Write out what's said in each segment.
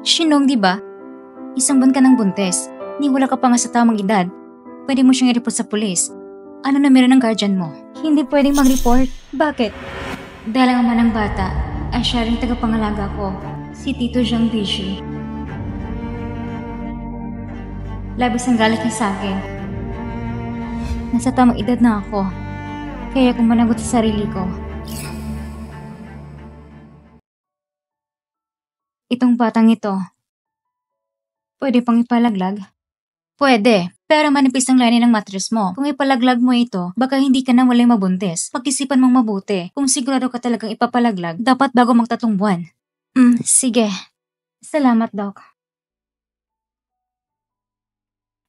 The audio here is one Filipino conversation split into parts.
Shinong, di ba? Isang buwan ka ng buntis. Ni wala ka pa nga sa tamang edad. Pwede mo siyang i-report sa pulis. Ano na meron ng guardian mo? Hindi pwedeng mag-report. Bakit? Dahil ang ama ng bata ay siya rin tagapangalaga ko, si Tito Jiang Bishi. Labis ang galit niya sa akin. Nasa tamang edad na ako. Kaya kung managot sa sarili ko. Itong batang ito, pwede pang ipalaglag? Pwede, pero manipis ang lanin ng mattress mo. Kung ipalaglag mo ito, baka hindi ka na muling mabuntis. Pag-isipan mong mabuti. Kung sigurado ka talagang ipapalaglag, dapat bago mag-3 buwan. Sige. Salamat, Doc.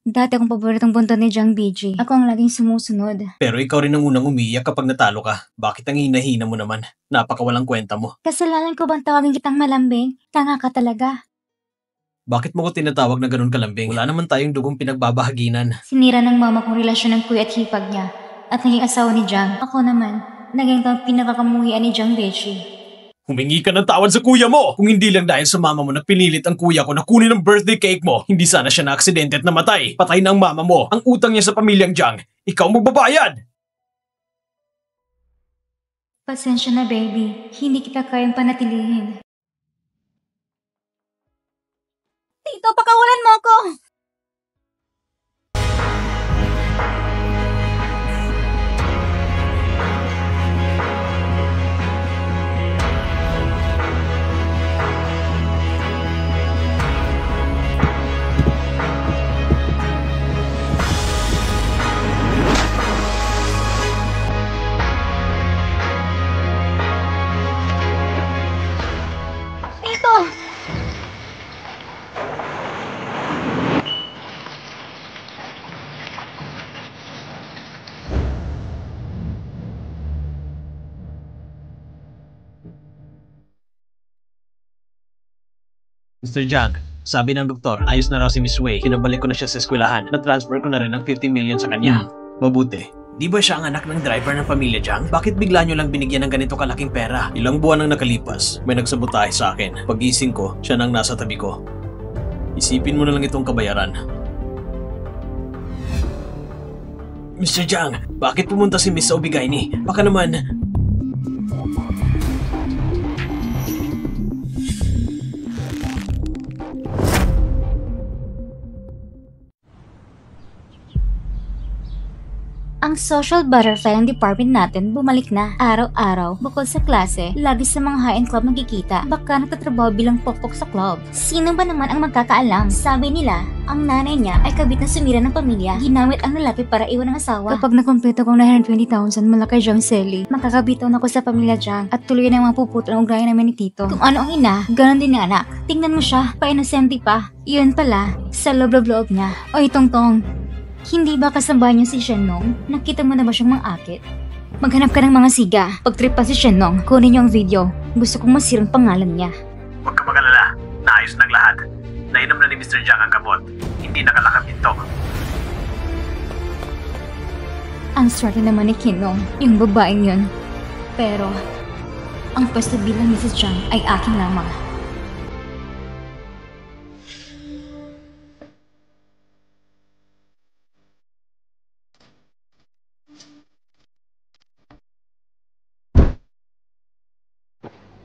Dati akong paboritong buntot ni Jiang Biji. Ako ang laging sumusunod. Pero ikaw rin ang unang umiiyak kapag natalo ka. Bakit ang hinahina mo naman? Napakawalang kwenta mo. Kasalanan ko bang tawagin kitang malambing? Tanga ka talaga. Bakit mo ko tinatawag na ganun kalambing? Wala naman tayong dugong pinagbabahaginan. Sinira ng mama kong relasyon ng kuya at hipag niya at naging asawa ni Jiang. Ako naman, naging pinakakamuhian ni Jiang Biji. Humingi ka ng tawad sa kuya mo! Kung hindi lang dahil sa mama mo na pinilit ang kuya ko na kunin ang birthday cake mo, hindi sana siya na-aksidente at namatay. Patay na ang mama mo. Ang utang niya sa pamilyang Jiang. Ikaw magbabayad! Pasensya na, baby. Hindi kita kayang panatilihin. Tito, pakawalan mo ako! Mr. Jiang, sabi ng doktor, ayos na raw si Miss Wei. Kinabalik ko na siya sa eskwelahan. Na-transfer ko na rin ng 50 million sa kanya. Mabuti. Di ba siya ang anak ng driver ng pamilya Jiang? Bakit bigla nyo lang binigyan ng ganito kalaking pera? Ilang buwan ang nakalipas, may nagsabotahe sa akin. Pag-gising ko, siya nang nasa tabi ko. Isipin mo na lang itong kabayaran. Mr. Jiang, bakit pumunta si Miss sa Obigaini? Baka naman... Ang social butterfly ng department natin bumalik na. Araw-araw, bukod sa klase, lagi sa mga high-end club nakikita. Baka nagtatrabaho bilang pokpok sa club. Sino ba naman ang magkakaalam? Sabi nila, ang nanay niya ay kabit na sumira ng pamilya. Ginamit ang lalaki para iwan ng asawa. Kapag nakumpleto kong 920,000 mula kay Jiang Seli, makakabiton ako sa pamilya Jiang at tuloy na ang mga puputol ang ugrayan namin ni Tito. Kung ano ang ina, ganon din ang anak. Tingnan mo siya, pa-inosente pa. Yun pala, sa loob-loob niya. Oy, Tongtong. Hindi ba kasambahan niyo si Shenong? Nakita mo na ba siyang mang-akit? Maghanap ka ng mga siga. Pag-trip pa si Shenong, kunin niyo ang video. Gusto kong masirang pangalan niya. Huwag ka mag-alala. Naayos ng lahat. Nainom na ni Mr. Jiang ang gamot. Hindi nakalakap ito. Ang swerte naman ni Kinong, yung babaeng yun. Pero, ang pwesto bilang Mrs. Jiang ay akin lamang.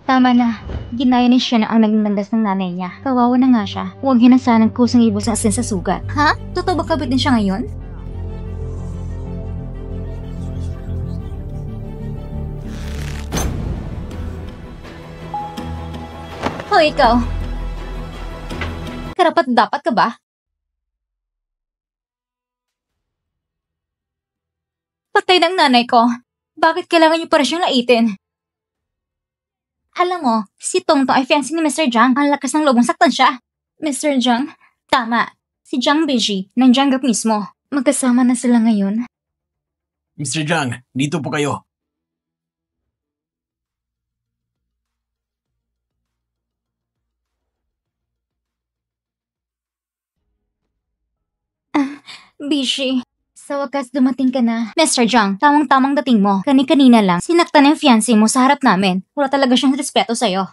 Tama na. Ginaya ni Shen ang naging landas ng nanay niya. Kawawa na nga siya. Huwag hinasanang kusang ibos ng asin sa sugat. Ha? Totoo ba kabit din siya ngayon? O ikaw? Karapat dapat ka ba? Patay ng nanay ko. Bakit kailangan niyo para siyang laitin? Alam mo, si Tongtong ay fiancé ni Mr. Jiang. Ang lakas ng lobong saktan siya. Mr. Jiang? Tama. Si Jiang Biji, ng Jiang Group mismo. Magkasama na sila ngayon. Mr. Jiang, dito po kayo. Bishi, sa wakas dumating ka na. Mr. Jiang, tamang-tamang dating mo. Kani-kanina lang, sinaktan ng fiancé mo sa harap namin. Wala talaga siyang respeto sa'yo.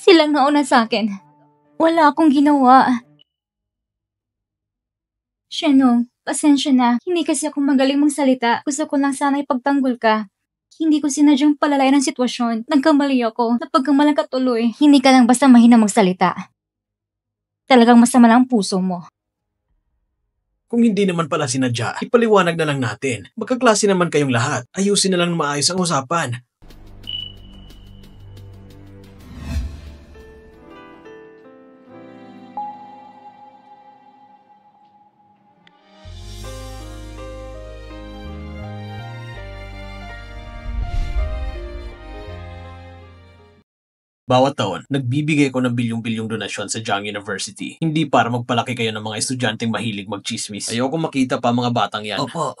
Silang nauna sa akin. Wala akong ginawa. Shenong, pasensya na. Hindi kasi ako magaling magsalita. Gusto ko lang sana ipagtanggol ka. Hindi ko sinadyang palalayan ang sitwasyon. Nagkamali ako. Napagkamalang ka tuloy. Hindi ka lang basta mahina magsalita. Talagang masama lang ang puso mo. Kung hindi naman pala sinadya, ipaliwanag na lang natin. Magkaklase naman kayong lahat. Ayusin na lang na maayos ang usapan. Bawat taon, nagbibigay ko ng bilyong-bilyong donasyon sa Jiang University. Hindi para magpalaki kayo ng mga estudyanteng mahilig magchismis. Ayoko makita pa mga batang yan. Opo.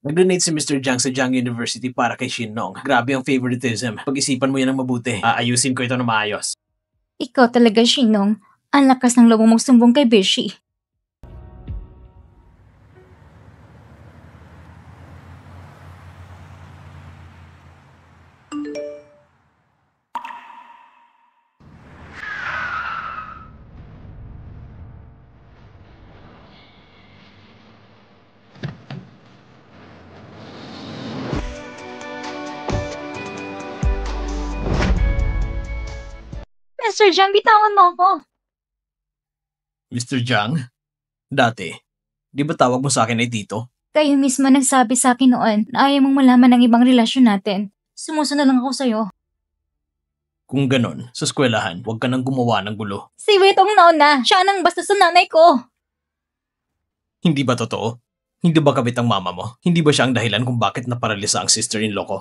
Nag-donate si Mr. Jiang sa Jiang University para kay Shinong. Grabe ang favoritism. Pag-isipan mo yan ng mabuti. Aayusin ko ito na maayos. Ikaw talaga, Shinong. Ang lakas ng loob mong sumbong kay Bishi. Mr. Jiang, bitawan mo ako. Mr. Jiang? Dati, di ba tawag mo sa akin ay Tito? Kayo mismo nagsabi sa akin noon na ayaw mong malaman ng ibang relasyon natin. Sumusunod lang ako sa'yo. Kung ganon, sa eskwelahan, huwag ka nang gumawa ng gulo. Si Wetong nauna. Siya nang basta sa nanay ko. Hindi ba totoo? Hindi ba kabit ang mama mo? Hindi ba siya ang dahilan kung bakit naparalisa ang sister-in-law ko?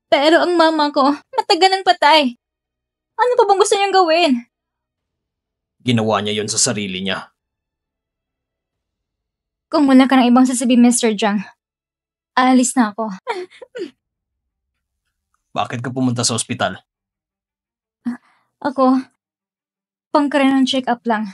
Pero ang mama ko, matagal nang patay. Ano pa bang gusto niyang gawin? Ginawa niya yon sa sarili niya. Kung wala ka ng ibang sasabihin, Mr. Jiang, aalis na ako. Bakit ka pumunta sa ospital? Ako, pangkarenang check-up lang.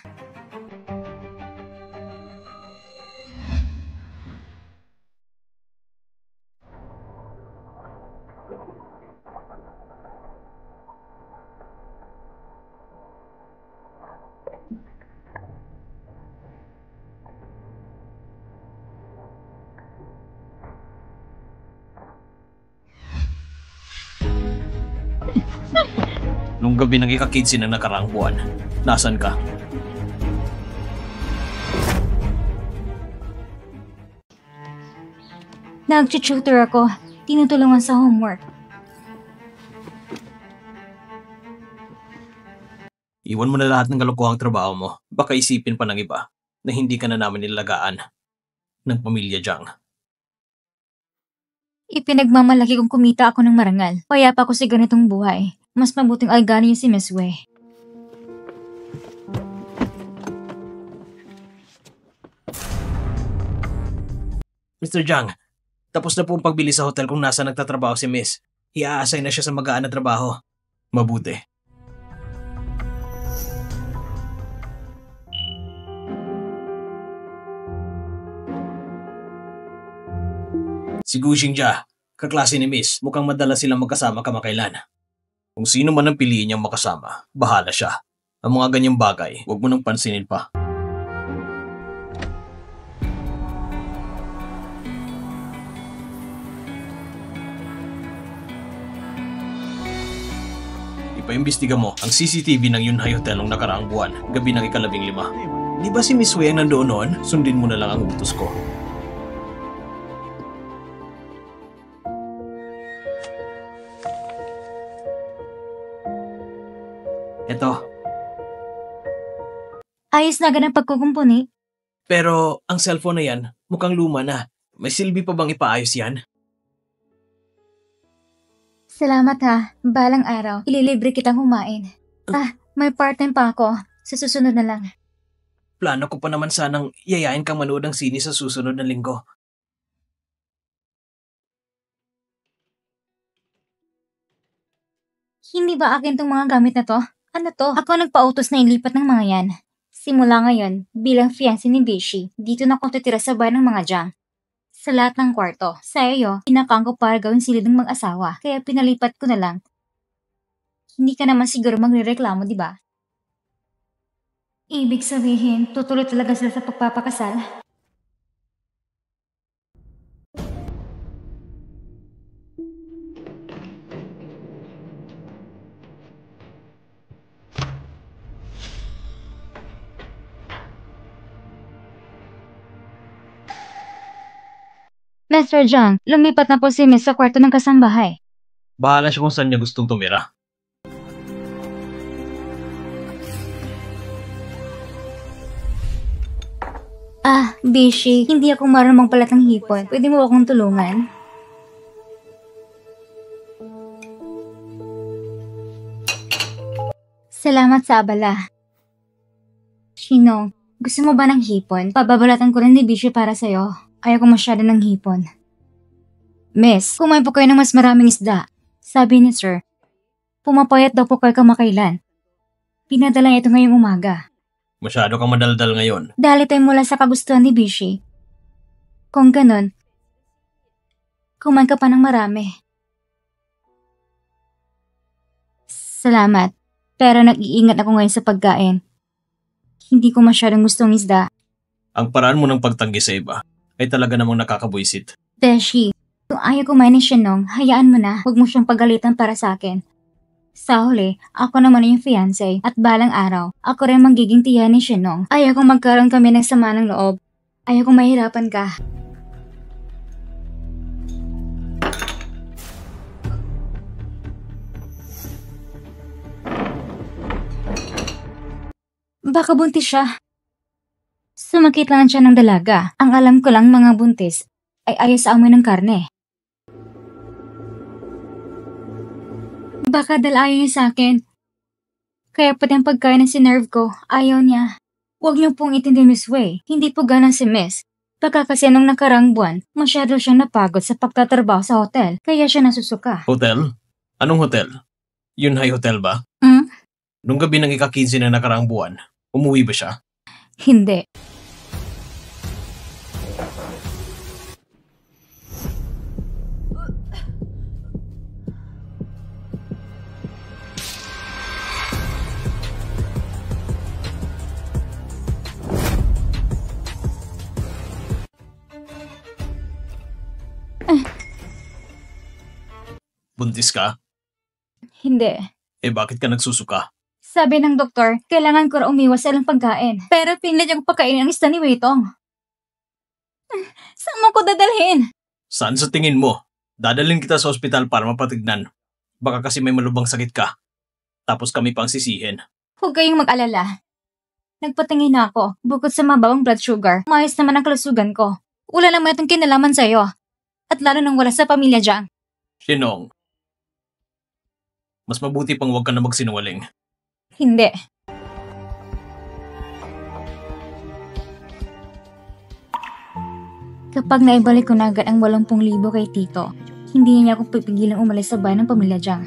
Nung gabi nang ikakidsi ng nakaraang buwan, nasan ka? Nag-tutor ako. Tinutulungan sa homework. Iwan mo na lahat ng kalokohang trabaho mo. Baka isipin pa ng iba na hindi ka na namin nilagaan ng pamilya Jiang. Ipinagmamalaki kong kumita ako ng marangal. Payapa ko sa ganitong buhay. Mas mabuting algani niyo si Miss Wei. Mr. Jiang, tapos na po ang pagbili sa hotel kung nasa nagtatrabaho si Miss. I-a-assign na siya sa magaan na trabaho. Mabuti. Si Gu Xingjia, kaklase ni Miss, mukhang madalas silang magkasama kamakailan. Kung sino man ang piliin niyang makasama, bahala siya. Ang mga ganyang bagay, huwag mo nang pansinin pa. Ipaimbestiga mo ang CCTV ng Yunhai Hotel nung nakaraang buwan, gabi ng ika-15. Di ba si Miss Wei ang nandoon noon? Sundin mo na lang ang utos ko. Eto. Ayos na agad ang pagkukumpuni. Pero ang cellphone na yan, mukhang luma na. May silbi pa bang ipaayos yan? Salamat ha. Balang araw, ililibre kitang kumain. May part-time pa ako. Sa susunod na lang. Plano ko pa naman sanang yayain kang manood ng sine sa susunod na linggo. Hindi ba akin tong mga gamit na to? Ano to? Ako nagpa-utos na ilipat ng mga yan. Simula ngayon, bilang fiancé ni Bishi, dito na ako titira sa bahay ng mga Jiang. Sa lahat ng kwarto. Sa iyo, pinakang ko para gawin silid ng mag-asawa, kaya pinalipat ko na lang. Hindi ka naman siguro magrereklamo, di ba? Ibig sabihin, tutuloy talaga sila sa pagpapakasal? Mr. Jung, lumipat na po si Miss sa kwarto ng kasambahay. Bahala siya kung saan niya gustong tumira. Bishi, hindi ako marunong palat ng hipon. Pwede mo akong tulungan? Salamat sa abala. Shinong, gusto mo ba ng hipon? Pababalatan ko rin ni Bishi para sa'yo. Ayaw ko masyado ng hipon. Miss, kumain po kayo ng mas maraming isda. Sabi ni Sir, pumapayat daw po kayo kamakailan. Pinadala niya ito ngayong umaga. Masyado kang madaldal ngayon. Dali tayo mula sa kagustuhan ni Bishi. Kung ganun, kumain ka pa ng marami. Salamat, pero nag-iingat ako ngayon sa pagkain. Hindi ko masyadong gustong isda. Ang paraan mo ng pagtanggi sa iba ay talaga namang nakakabwisit. Beshi, kung ayaw kumain ni Shinong, hayaan mo na. Huwag mo siyang pagalitan para sa akin. Sa huli, ako naman yung fiancé at balang araw, ako rin magiging tiya ni Shinong. Ayaw kong magkaroon kami ng sama ng loob. Ayaw kong mahirapan ka. Baka buntis siya. Sumakit lang siya ng dalaga. Ang alam ko lang mga buntis ay ayaw sa amoy ng karne. Baka dahil ayaw niya sa akin. Kaya pati ang pagkain na sinerve ko, ayaw niya. Huwag niyo pong itindi Miss Wei. Hindi po ganang si Miss. Baka kasi nung nakarang buwan, masyado siyang napagod sa pagtatrabaho sa hotel. Kaya siya nasusuka. Hotel? Anong hotel? Yunhai Hotel ba? Nung gabi ng ika-15 na nakaraang buwan, umuwi ba siya? Hindi. Buntis ka? Hindi. Bakit ka nagsusuka? Sabi ng doktor, kailangan ko raw umiwas sa ilang pagkain. Pero pinilit niyang pagkainin ang isda ni Weitong. Saan mo ko dadalhin? Saan sa tingin mo? Dadalhin kita sa ospital para mapatignan. Baka kasi may malubang sakit ka. Tapos kami pang sisihin. Huwag kayong mag-alala. Nagpatingin na ako. Bukod sa mababang blood sugar, maayos naman ang kalusugan ko. Wala naman itong kinalaman sa'yo. At lalo nang wala sa pamilya Jiang. Shinong, mas mabuti pang huwag ka na magsinungaling. Hindi. Kapag naibalik ko na agad ang 80,000 kay Tito, hindi niya ako pipigilang umalis sa bahay ng pamilya Jiang.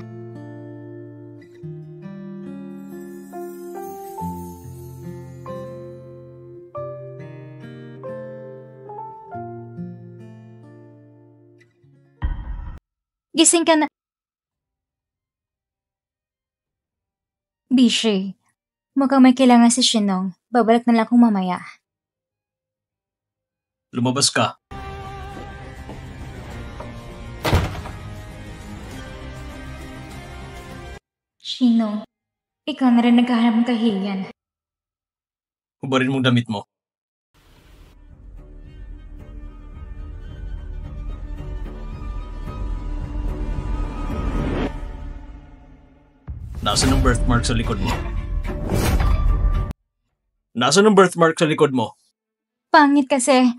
Gising ka na. Bishi, mukhang may kailangan si Shinong. Babalik na lang akong mamaya. Lumabas ka. Shinong, ikaw na rin naghahanap ng kahihiyan. Hubarin mong damit mo. Nasaan ang birthmark sa likod mo? Nasaan ang birthmark sa likod mo? Pangit kasi,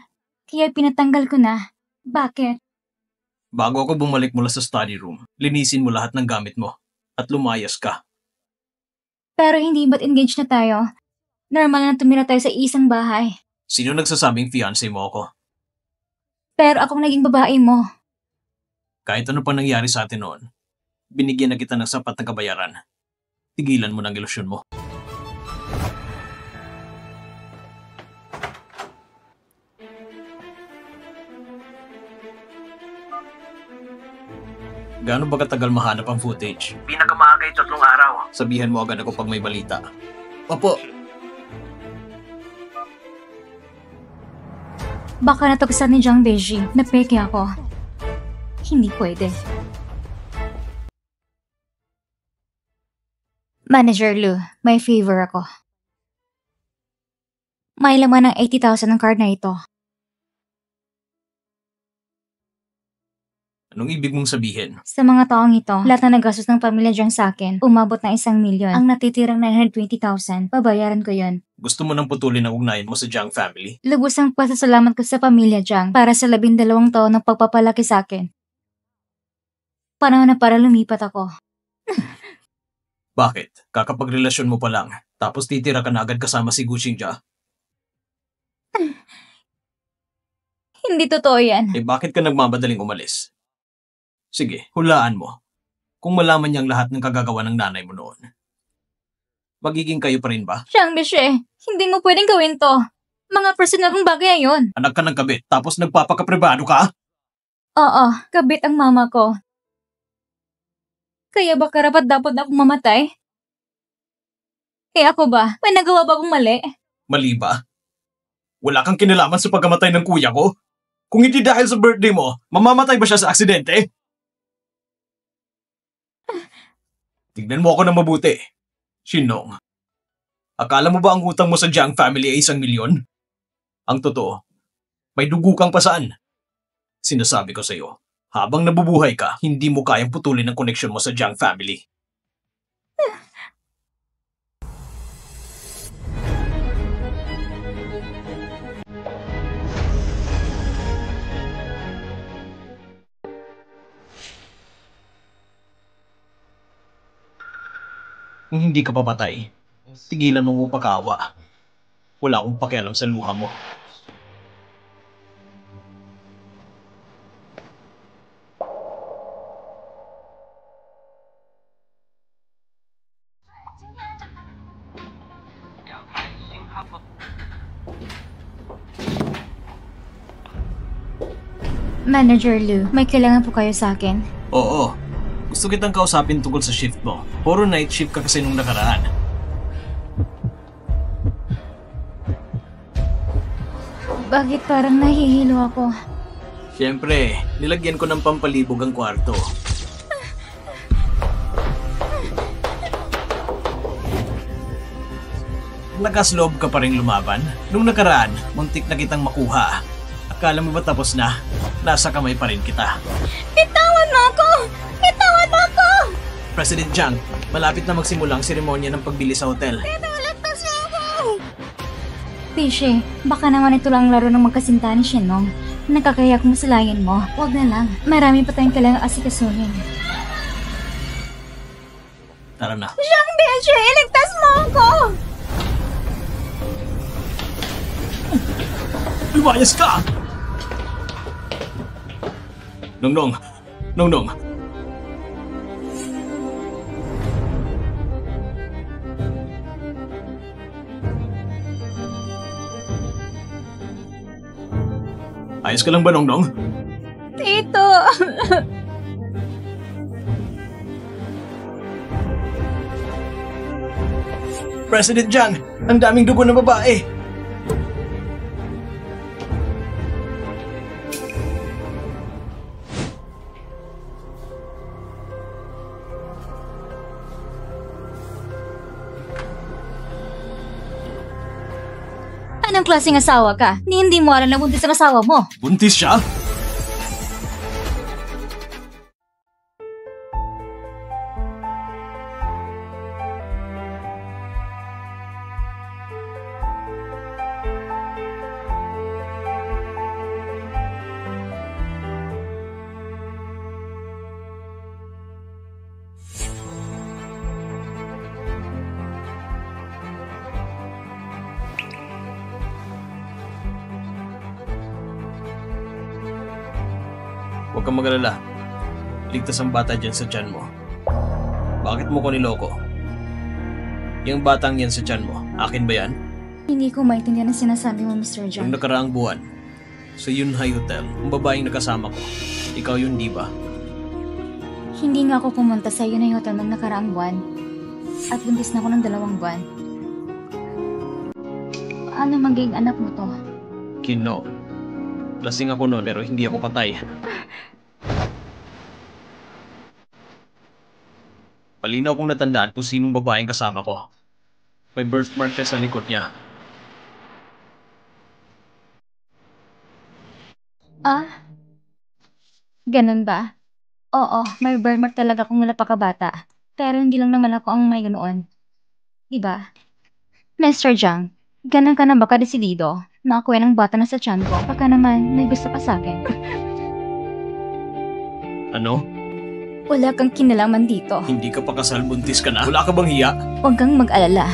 kaya pinatanggal ko na. Bakit? Bago ako bumalik mula sa study room, linisin mo lahat ng gamit mo at lumayas ka. Pero hindi ba't engaged na tayo? Normal na tumira tayo sa isang bahay. Sino nagsasabing fiancé mo ako? Pero akong naging babae mo. Kahit ano pa nangyari sa atin noon, binigyan na kita ng sapat na kabayaran. Tigilan mo ng ilusyon mo. Gaano ba katagal mahanap ang footage? Pinakamaagay 3 araw. Sabihan mo agad ako pag may balita. Opo. Baka natagsan ni Jiang Beji na peke ako. Hindi pwede. Manager Lu, may favor ako. May laman ng 80,000 ng card na ito. Anong ibig mong sabihin? Sa mga taong ito, lahat na nagastos ng pamilya Jiang sa akin, umabot ng 1 milyon. Ang natitirang 920,000, babayaran ko yon. Gusto mo nang putulin ang ugnayan mo sa Jiang family? Lubos ang pasasalamat ko sa pamilya Jiang para sa 12 taon ng pagpapalaki sa akin. Panahon na para lumipat ako. Bakit? Kakapagrelasyon mo pa lang, tapos titira ka na agad kasama si Gu Xingjia? Hindi totoo yan. Eh bakit ka nagmamadaling umalis? Sige, hulaan mo. Kung malaman niyang lahat ng kagagawa ng nanay mo noon. Magiging kayo pa rin ba? Jiang Beji, hindi mo pwedeng gawin to. Mga personal kong bagay ayon. Anak ka ng kabit, tapos nagpapakapribado ka? Oo, kabit ang mama ko. Kaya ba karapat dapat akong mamatay? Kaya ako ba? May nagawa ba akong mali? Mali ba? Wala kang kinalaman sa pagkamatay ng kuya ko? Kung hindi dahil sa birthday mo, mamamatay ba siya sa aksidente? Tignan mo ako na mabuti. Shinong, akala mo ba ang utang mo sa Jiang family ay 1 milyon? Ang totoo, may dugo kang pasaan. Sinasabi ko sa iyo, habang nabubuhay ka, hindi mo kayang putulin ang koneksyon mo sa Jiang family. Kung hindi ka papatay, tigilan mo pagkawa. Wala akong pakialam sa luha mo. Manager Lu, may kailangan po kayo sa akin. Oo. Gusto kitang kausapin tungkol sa shift mo. Puro night shift ka kasi nung nakaraan. Bakit parang nahihilo ako? Siyempre, nilagyan ko ng pampalibog ang kwarto. Lakas loob ka pa rin lumaban. Nung nakaraan, muntik na kitang makuha. Akala mo ba tapos na? Nasa kamay pa rin kita. Bitawan mo ako! Bitawan mo ako! President Jiang, malapit na magsimula ang seremonya ng pagbili sa hotel. Pinalagpas mo ako! Tishe, baka naman ito lang laro ng magkasinta ni Shenong. Nakakayak mo sa layan mo. Huwag na lang. Marami pa tayong kailangang asikasuhin. Tara na. Jiang Beji, iligtas mo ako! Lumayas ka! Nongnong! Nongnong! Ayos ka lang ba, Nongnong? Tito! President Jiang, ang daming dugo ng babae! Anong klaseng asawa ka? Hindi mo alam na buntis ang asawa mo. Buntis siya? Huwag kang mag-alala. Ligtas ang bata dyan sa tiyan mo. Bakit mo ko niloko? Yung batang yan sa tiyan mo, akin ba yan? Hindi ko maintindihan ang sinasabi mo, Mr. Jiang. Yung nakaraang buwan, sa Yunhai Hotel, ang babaeng nakasama ko, ikaw yun, di ba? Hindi nga ako pumunta sa Unay Hotel ng nakaraang buwan. At buntis na ako ng 2 buwan. Ano magiging anak mo to? Kino. Lasing ako noon pero hindi ako patay. Palinaw kong natandaan kung sinong babaeng kasama ko. May birthmark siya sa likod niya. Ah? Ganun ba? Oo, may birthmark talaga kung napakabata. Pero hindi lang naman ako ang may ganoon. Diba? Mr. Jiang, ganun ka na ba kadesidido? Nakakuha ng bata na sa tiyan ko. Baka naman may gusto pa sa akin. Ano? Wala kang kinalaman dito. Hindi ka pa kasal, buntis ka na? Wala ka bang hiya? Huwag kang mag-alala.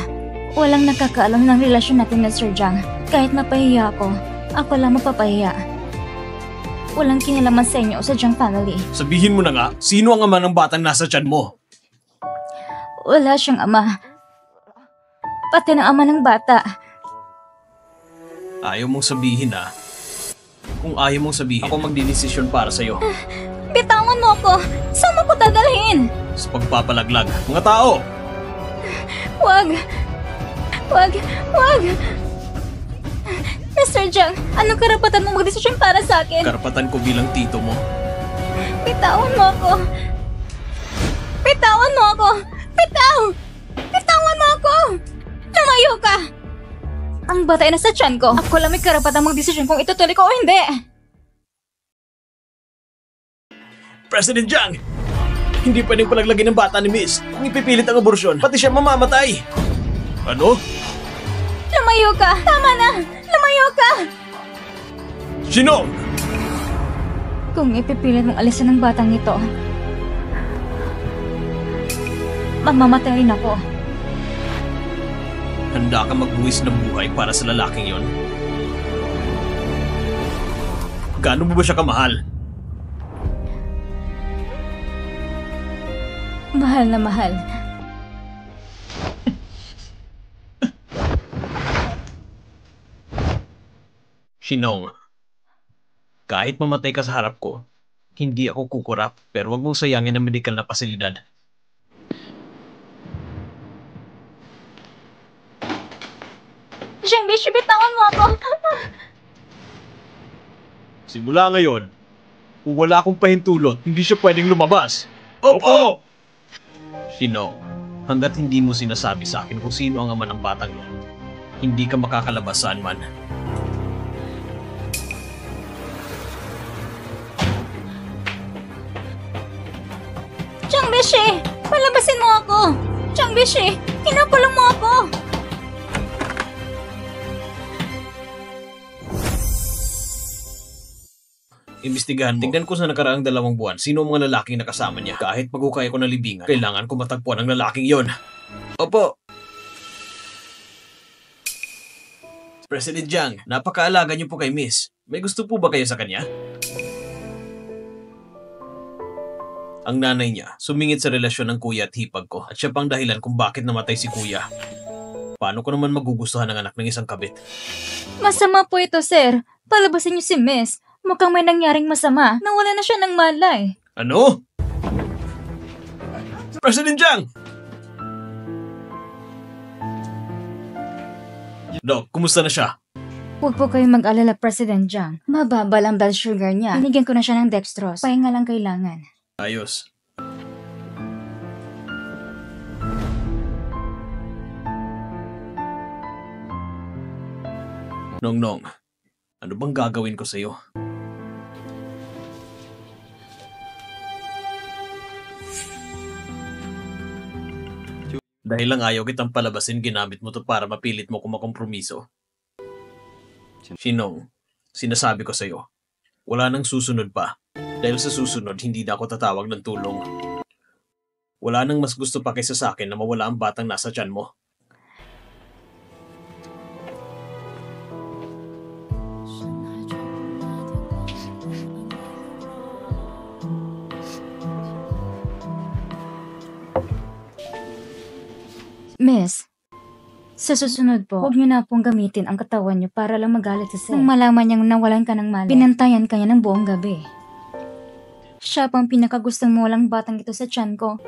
Walang nakakaalam ng relasyon natin, Mr. Jiang. Kahit mapahiya ako lang mapapahiya. Walang kinalaman sa inyo o sa Jiang family. Sabihin mo na nga, sino ang ama ng batang nasa tiyan mo? Wala siyang ama. Pati ng ama ng bata. Ayaw mong sabihin Kung ayaw mong sabihin, ako magdidesisyon para sa'yo. Bitawan mo ako! Saan mo ko dadalhin? Sa pagpapalaglag. Mga tao! Wag! Wag! Wag! Mr. Jiang, anong karapatan mo magdesisyon para sa akin? Karapatan ko bilang tito mo. Bitawan mo ako! Bitawan mo ako! Bitawan mo ako! Lumayo ka! Ang bata ay nasa tiyan ko. Ako lang may karapatan magdesisyon kung itutuloy ko o hindi. President Jiang! Hindi pwedeng palaglagin ng bata ni Miss. Kung ipipilit ang aborasyon, pati siya mamamatay. Ano? Lumayo ka! Tama na! Lumayo ka! Sino? Kung ipipilit mong alisin ang batang ito, mamamatay rin ako. Handa ka magbuwis ng buhay para sa lalaking yon? Gaano mo ba siya kamahal? Mahal na mahal. Shinong, kahit mamatay ka sa harap ko, hindi ako kukurap, pero wag mong sayangin ang medikal na pasilidad. Jiang Bishi, bitawan mo ako! Simula ngayon, kung wala akong pahintulot, hindi siya pwedeng lumabas. Opo! Shinong, hanggat hindi mo sinasabi sa akin kung sino ang ama ng batang yan, hindi ka makakalabas saan man. Jiang Bishi! Palabasin mo ako! Jiang Bishi! Kinakulong mo ako! Imbestigahan mo. Tignan ko sa nakaraang 2 buwan sino ang mga lalaking nakasama niya. Kahit magukay ko na libingan, kailangan ko matagpuan ang lalaking yon. Opo! President Jiang, napakaalaga niyo po kay Miss. May gusto po ba kayo sa kanya? Ang nanay niya, sumingit sa relasyon ng kuya at hipag ko at siya pang dahilan kung bakit namatay si kuya. Paano ko naman magugustuhan ang anak ng isang kabit? Masama po ito, sir. Palabasin niyo si Miss. Mukhang may nangyaring masama. Nawala na siya ng malay. Ano? President Jiang! Doc, kumusta na siya? Huwag po kayong mag-alala, President Jiang. Mababa lang blood sugar niya. Binigyan ko na siya ng dextrose. Pahinga lang kailangan. Ayos. Nongnong, ano bang gagawin ko sa'yo? Dahil lang ayaw kitang palabasin, ginamit mo to para mapilit mo kung makompromiso. Shinong, sinasabi ko sa'yo, wala nang susunod pa. Dahil sa susunod, hindi na ako tatawag ng tulong. Wala nang mas gusto pa kaysa sa akin na mawala ang batang nasa tiyan mo. Miss, sa susunod po, huwag niyo na pong gamitin ang katawan niyo para lang magalit sa sir. Nung malaman niyang nawalan ka ng malay, binantayan ka niya ng buong gabi. Siya pang pinakagustong walang batang ito sa tiyan ko.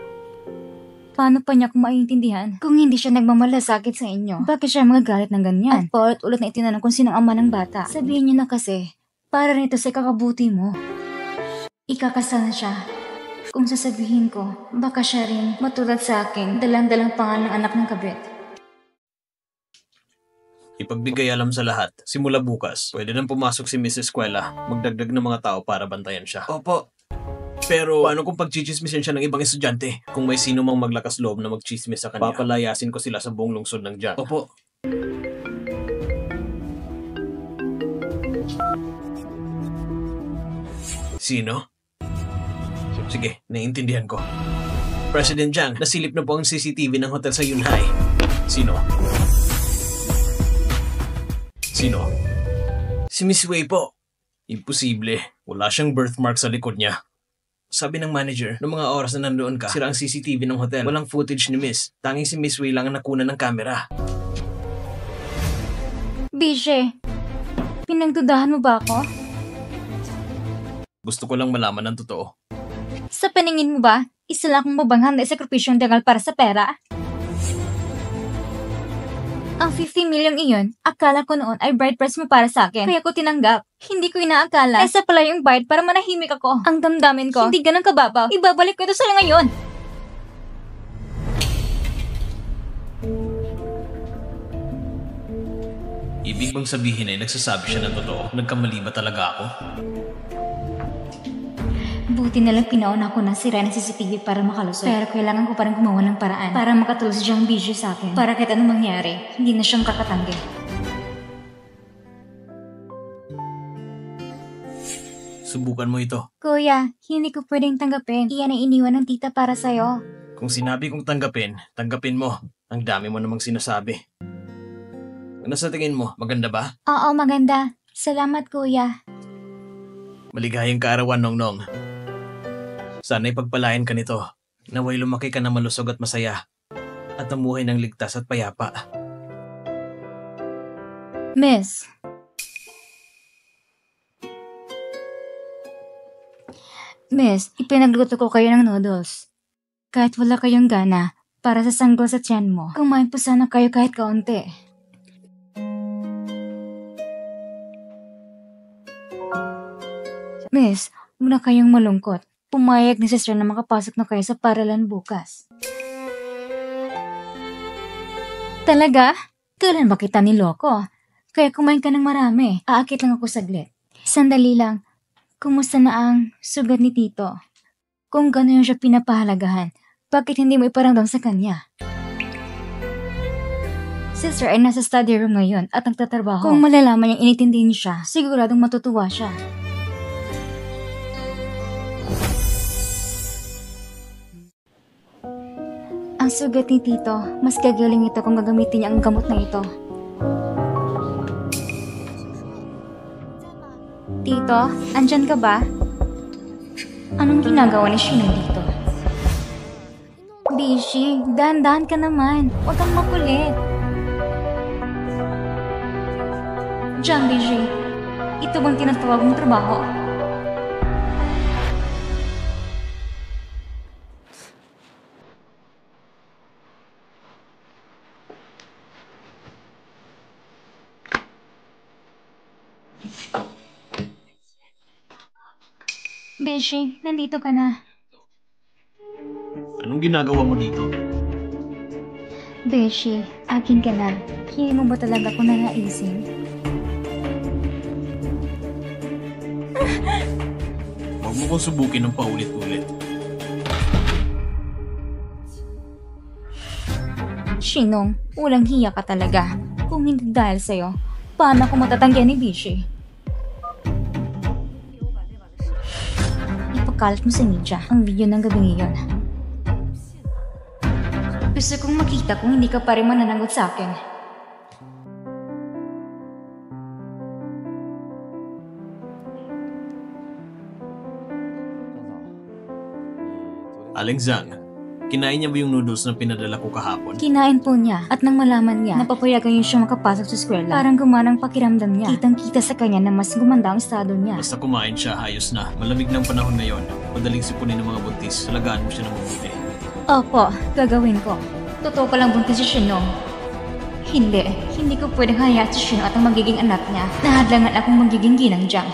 Paano pa niya kung maiintindihan? Kung hindi siya nagmamalasakit sa inyo, bakit siya magagalit ng ganyan? At paulit-ulit na itinanong kung sinong ama ng bata. Sabihin niyo na kasi, para nito sa kakabuti mo. Ikakasal na siya. Kung sasabihin ko, baka siya rin matulad sa akin, dalang-dalang pangalan ng anak ng kabit. Ipagbigay alam sa lahat, simula bukas, pwede nang pumasok si Mrs. Eskwela, magdagdag ng mga tao para bantayan siya. Opo. Pero paano kung pagchichismisin siya ng ibang estudyante? Kung may sino mang maglakas loob na magchismis sa kanya, papalayasin ko sila sa buong lungsod ng Jang. Opo. Sino? Sige, naiintindihan ko. President Jang, nasilip na po ang CCTV ng hotel sa Yunhai. Sino? Sino? Si Miss Wei po. Imposible. Wala siyang birthmark sa likod niya. Sabi ng manager, noong mga oras na nandoon ka, sira ang CCTV ng hotel. Walang footage ni Miss. Tanging si Miss Wei lang ang nakuna ng camera. Bishe, pinagdudahan mo ba ako? Gusto ko lang malaman ng totoo. Sa paningin mo ba, isa lang akong mabanghang na sakripisyong dangal para sa pera? Ang 50 million iyon, akala ko noon ay bride price mo para sa akin. Kaya ko tinanggap. Hindi ko inaakala. Esa pala yung bride para manahimik ako. Ang damdamin ko, hindi ganun kababaw. Ibabalik ko ito sa'yo ngayon. Ibig bang sabihin ay nagsasabi siya ng totoo? Nagkamali ba talaga ako? Buti nalang pinauna ko na sira ng CCTV para makalusot. Pero kailangan ko pa rin gumawa ng paraan para makatulong si Jiang Bijou sa akin. Para kahit anong mangyari, hindi na siyang kakatanggi. Subukan mo ito. Kuya, hindi ko pwedeng tanggapin. Iyan ay iniwan ng tita para sa'yo. Kung sinabi kong tanggapin, tanggapin mo. Ang dami mo namang sinasabi. Ano sa tingin mo? Maganda ba? Oo, maganda. Salamat, kuya. Maligayang kaarawan, Nongnong. Sana'y pagpalain ka nito. Naway lumaki ka na malusog at masaya. At namuhay ng ligtas at payapa. Miss. Miss, ipinagluto ko kayo ng noodles. Kahit wala kayong gana, para sa sanggol sa tiyan mo, kumain po sana kayo kahit kaunti. Miss, muna kayong malungkot. Pumayag ni sister na makapasok na kayo sa paralan bukas. Talaga? Kailan ba kita niloko? Kaya kumain ka ng marami. Aakit lang ako saglit. Sandali lang. Kumusta na ang sugat ni Tito? Kung gano'n siya pinapahalagahan, bakit hindi mo iparamdam sa kanya? Sister ay nasa study room ngayon at nagtatrabaho. Kung malalaman niyang initindihin siya, siguradong matutuwa siya. Ang sugat ni Tito, mas gagaling ito kung gagamitin niya ang gamot na ito. Tito, andyan ka ba? Anong ginagawa ni Shinong dito? Bishi, dahan-dahan ka naman. Huwag kang makulit. Diyan, Bishi. Ito bang tinatawag mong trabaho? Beshi, nandito ka na. Anong ginagawa mo dito? Beshi, akin ka na. Hindi mo ba talaga ako nanaisin? Huwag mo kong subukin ng paulit-ulit. Shinong, walang hiya ka talaga. Kung hindi dahil sa'yo, paano ako matatanggihan ni Bishi? Ipakalat mo sa media ang video ng gabi ngayon. Gusto kong makita kung hindi ka pa rin mananagot sa akin. Aling Zhang, kinain niya ba yung noodles na pinadala ko kahapon? Kinain po niya at nang malaman niya, napapayagan niya siyang makapasok sa eskwela. Parang gumanang pakiramdam niya. Kitang-kita sa kanya na mas gumanda ang estado niya. Basta kumain siya, ayos na. Malamig ng panahon ngayon. Madaling sipunin ng mga buntis. Alagaan mo siya ng mabuti. Opo, gagawin ko. Totoo palang buntis si Shinong. Hindi ko pwedeng hayaan si Shinong at ang magiging anak niya. Nahadlangan akong magiging ginang Jiang.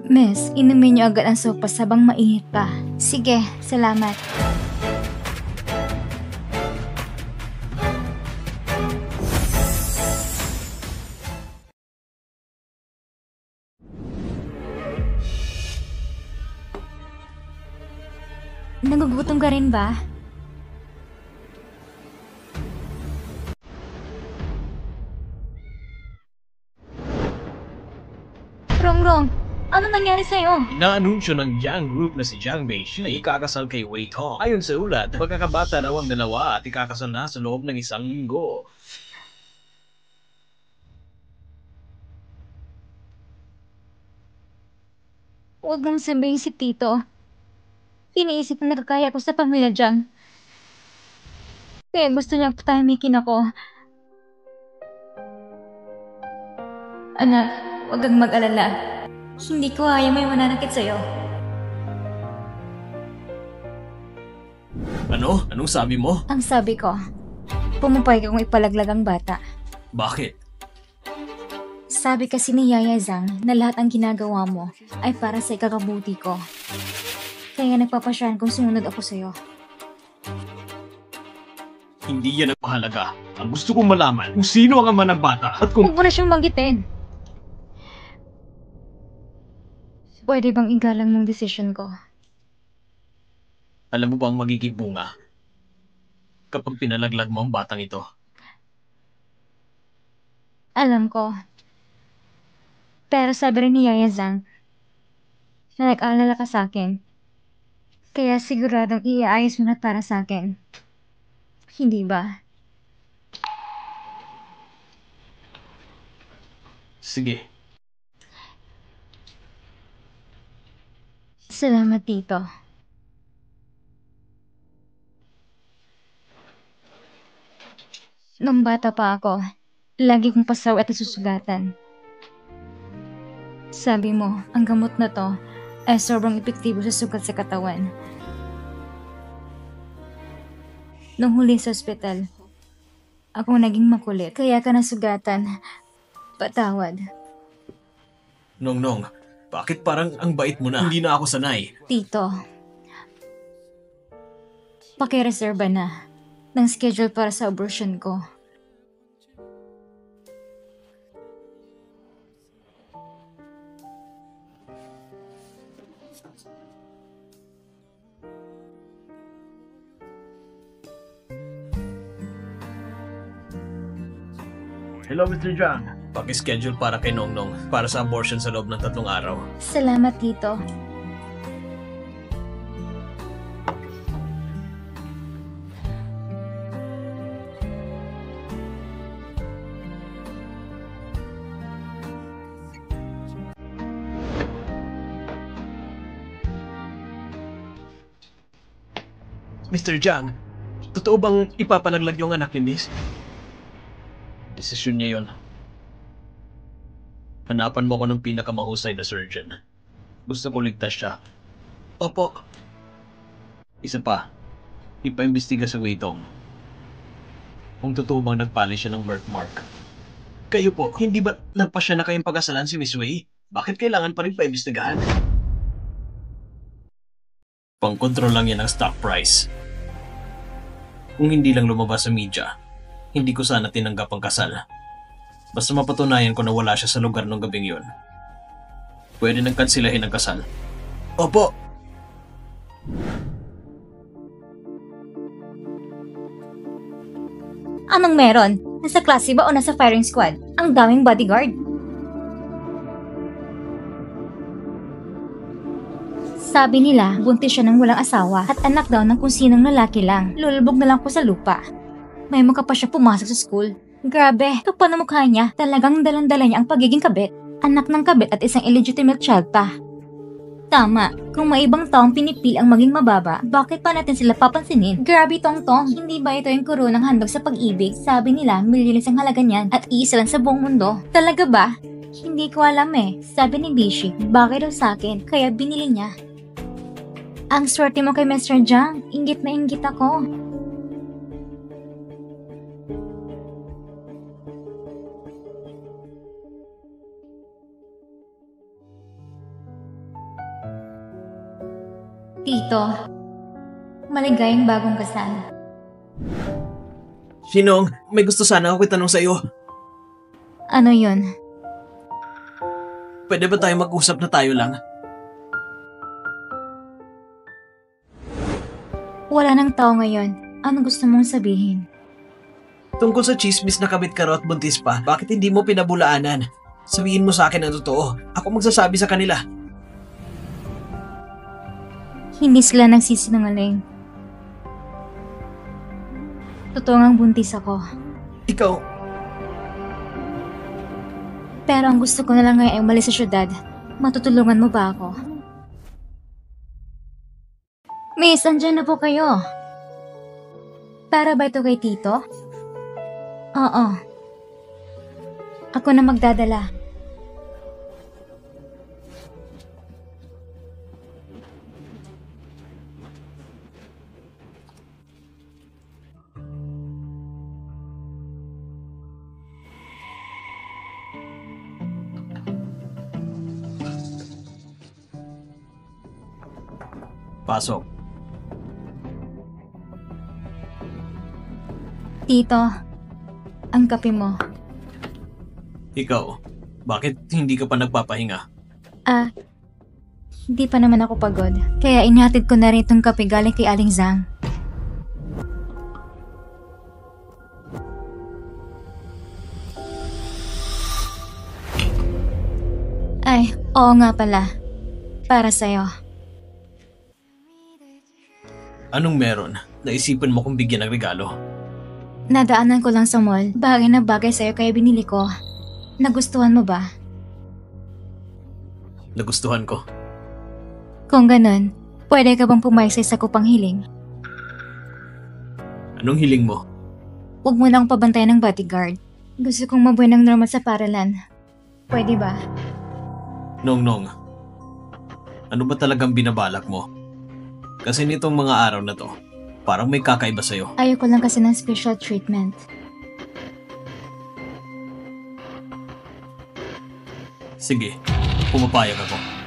Miss, inumin niyo agad ang sopas habang mainit pa. Sige, salamat. Nagugutom ka rin ba? Rongrong, ano nangyari sa'yo? Inaanunsyo ng Jiang Group na si Jiang Beijing na ikakasal kay Wei Tong. Ayon sa ulat, magkakabata raw ang dalawa at ikakasal na sa loob ng isang linggo. Huwag mong sabihin si Tito. Iniisip na nakakaya ko sa pamilya Jiang. Kaya gusto niyang patahimikin ako. Anak, huwag kang mag-alala. Hindi ko kaya may mananakit sa'yo. Ano? Anong sabi mo? Ang sabi ko, pumapayag akong ipalaglag ang bata. Bakit? Sabi kasi ni Yaya Zhang na lahat ang ginagawa mo ay para sa ikakabuti ko. Kaya nagpapasyahan kung sumunod ako sa'yo. Hindi yan ang mahalaga. Ang gusto kong malaman kung sino ang ama ng bata at kung... Huwag mo na siyang banggitin. Pwede bang igalang mong desisyon ko? Alam mo ba ang magiging bunga kapag pinalaglag mo ang batang ito? Alam ko. Pero sabi rin ni Yaya Zhang na nag-aalala ka sa akin. Kaya siguradong iaayos mo na para sa akin. Hindi ba? Sige. Salamat, Tito. Nung bata pa ako, lagi kong pasaw at nasusugatan. Sabi mo, ang gamot na to ay sobrang epektibo sa sugat sa katawan. Nung huli sa ospital, ako naging makulit, kaya ka nasugatan. Patawad. Nongnong, bakit parang ang bait mo na? Hindi na ako sanay. Tito, pakireserba na ng schedule para sa abortion ko. Hello, Mr. Jiang. Paki-schedule para kay Nongnong para sa abortion sa loob ng 3 araw. Salamat, Tito. Mr. Jiang, totoo bang ipapalaglag yung anak ni Miss? Desisyon niya yun. Hanapan mo ko ng pinakamahusay na surgeon. Gusto ko ligtas siya. Opo. Isa pa, ipaimbestiga sa Weitong. Kung totoo bang nagpali siya ng birthmark. Kayo po, hindi ba nagpasya na kayong pag-asalan si Miss Wei? Bakit kailangan pa rin paimbestigahan? Pangkontrol lang yan ang stock price. Kung hindi lang lumabas sa media, hindi ko sana tinanggap ang kasal. Basta mapatunayan ko na wala siya sa lugar ng gabing yun. Pwede nang kansilahin ang kasal. Opo! Anong meron? Nasa klase ba o nasa firing squad? Ang daming bodyguard. Sabi nila, buntis siya ng walang asawa at anak daw ng kung sinong lalaki lang. Lulubog na lang po sa lupa. May mukha pa siya pumasok sa school. Grabe, kapal na mukha niya. Talagang dalang-dala niya ang pagiging kabit. anak ng kabit at isang illegitimate child pa. Tama, kung may ibang taong pinipil ang maging mababa, bakit pa natin sila papansinin? Grabe tong-tong, hindi ba ito yung kurunang handog sa pag-ibig? Sabi nila, milyones ang halaga niyan at iisa lang sa buong mundo. Talaga ba? Hindi ko alam eh. Sabi ni Bishi, bagay daw sa akin, kaya binili niya. Ang swerte mo kay Mr. Jang, inggit na inggit ako. Tito, maligayang bagong kasal. Shinong, may gusto sana ako itanong sa'yo. Ano yun? Pwede ba tayo mag-usap na tayo lang? Wala nang tao ngayon. Ano gusto mong sabihin? Tungkol sa chismis na kabit ka raw at buntis pa, bakit hindi mo pinabulaanan? Sabihin mo sa akin ang totoo. Ako magsasabi sa kanila. Hindi sila nagsisinungaling. Totoo ngang buntis ako. Ikaw, Pero ang gusto ko na lang ngayon ay umalis sa syudad. Matutulungan mo ba ako? Miss, andyan na po kayo. Para ba ito kay Tito? Oo. Ako na magdadala. pasok. Tito, ang kape mo. Ikaw, bakit hindi ka pa nagpapahinga? Hindi pa naman ako pagod. Kaya inihatid ko na rin itong kape galing kay Aling Zhang. Ay, oo nga pala. Para sa'yo. Anong meron? Naisipan mo kung bigyan ng regalo? Nadaanan ko lang sa mall. Bagay na bagay sa'yo kaya binili ko. Nagustuhan mo ba? Nagustuhan ko. Kung ganun, pwede ka bang pumayag sa isa ko pang hiling? Anong hiling mo? Huwag mo lang pabantayan ng bodyguard. Gusto kong mabuhay ng normal sa paralan. Pwede ba? Nong, ano ba talagang binabalak mo? Kasi nitong mga araw na to, parang may kakaiba sa'yo. Ayoko lang kasi ng special treatment. Sige, pumapayag ako.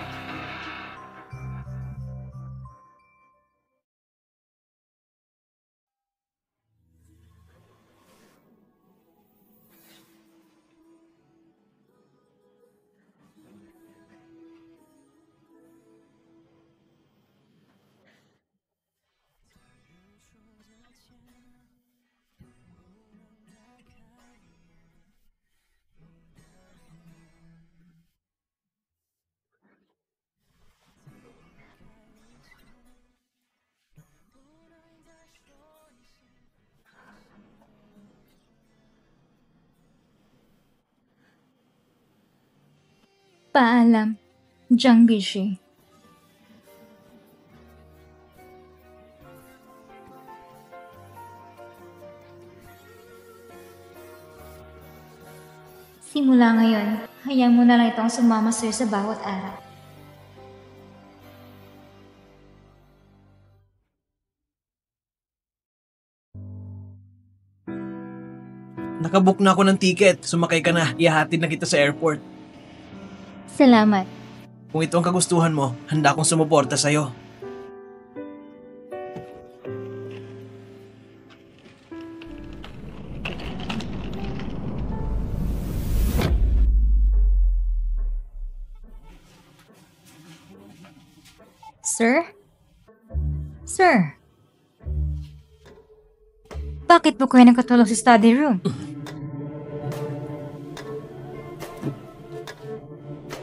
Paalam, Jiang Bishi. Simula ngayon, hayaan mo na lang itong sumama sa'yo sa bawat araw. Nakabook na ako ng ticket. Sumakay ka na. Ihahatid na kita sa airport. Salamat. Kung ito ang kagustuhan mo, handa akong sumuporta sa'yo. Sir? Sir? Bakit po kayo nakatulog sa study room?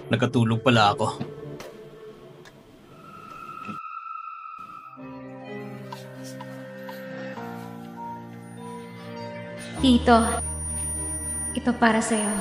Nakatulog pala ako. Tito, ito para sa'yo.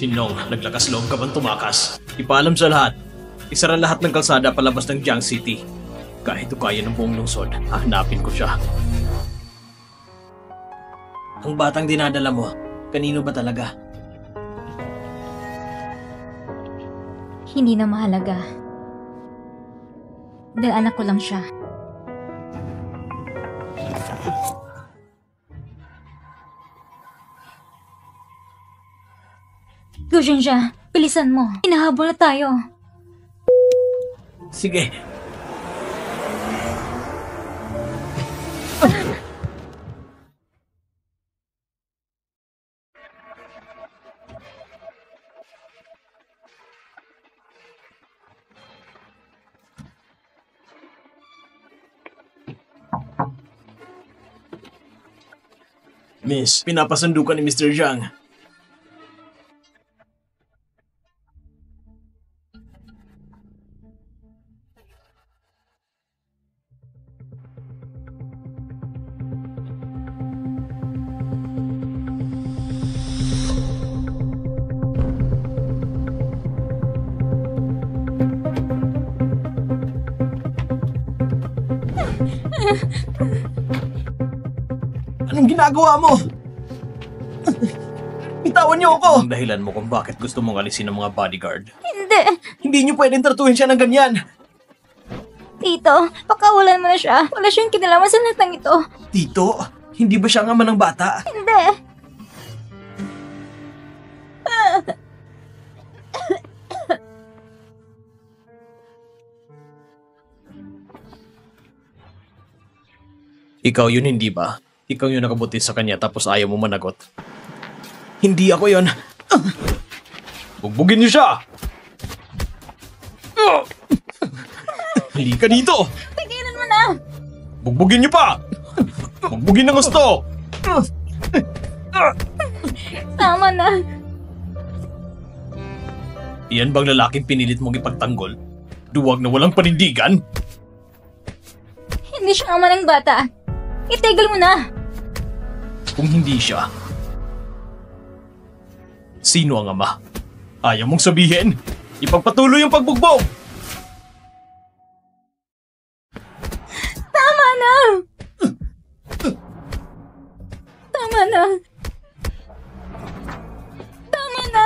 Sinlong, naglakas loob ka bang tumakas? Ipaalam sa lahat. Isara lahat ng kalsada palabas ng Jiang City. Kahit kaya ng buong lungsod, hahanapin ko siya. Ang batang dinadala mo, kanino ba talaga? Hindi na mahalaga. Dahil anak ko lang siya. Gujinja, bilisan mo. Hinahabol na tayo. Sige. Miss, pinapasandukan ni Mr. Zhang. Anong ginagawa mo? Bitawan niyo ako! Ang dahilan mo kung bakit gusto mong alisin ang mga bodyguard. Hindi. Hindi niyo pwedeng tratuhin siya ng ganyan. Tito, pakawalan mo na siya. Wala siyang kinalaman sa lahat ng ito. Tito, hindi ba siya ang ama ng bata? Hindi. Ikaw yun, hindi ba? Ikaw yung nakabuti sa kanya tapos ayaw mo managot. Hindi ako yun. Bugbugin niyo siya! Halika dito! Tigilan mo na! Bugbugin niyo pa! Bugbugin ng gusto! Tama na. Iyan bang lalaking pinilit mong ipagtanggol? Duwag na walang panindigan? Hindi siya ama ng bata. Itigil mo na. Kung hindi siya, sino ang ama? Ayaw mong sabihin? Ipagpatuloy yung pagbugbog! Tama na! Tama na! Tama na!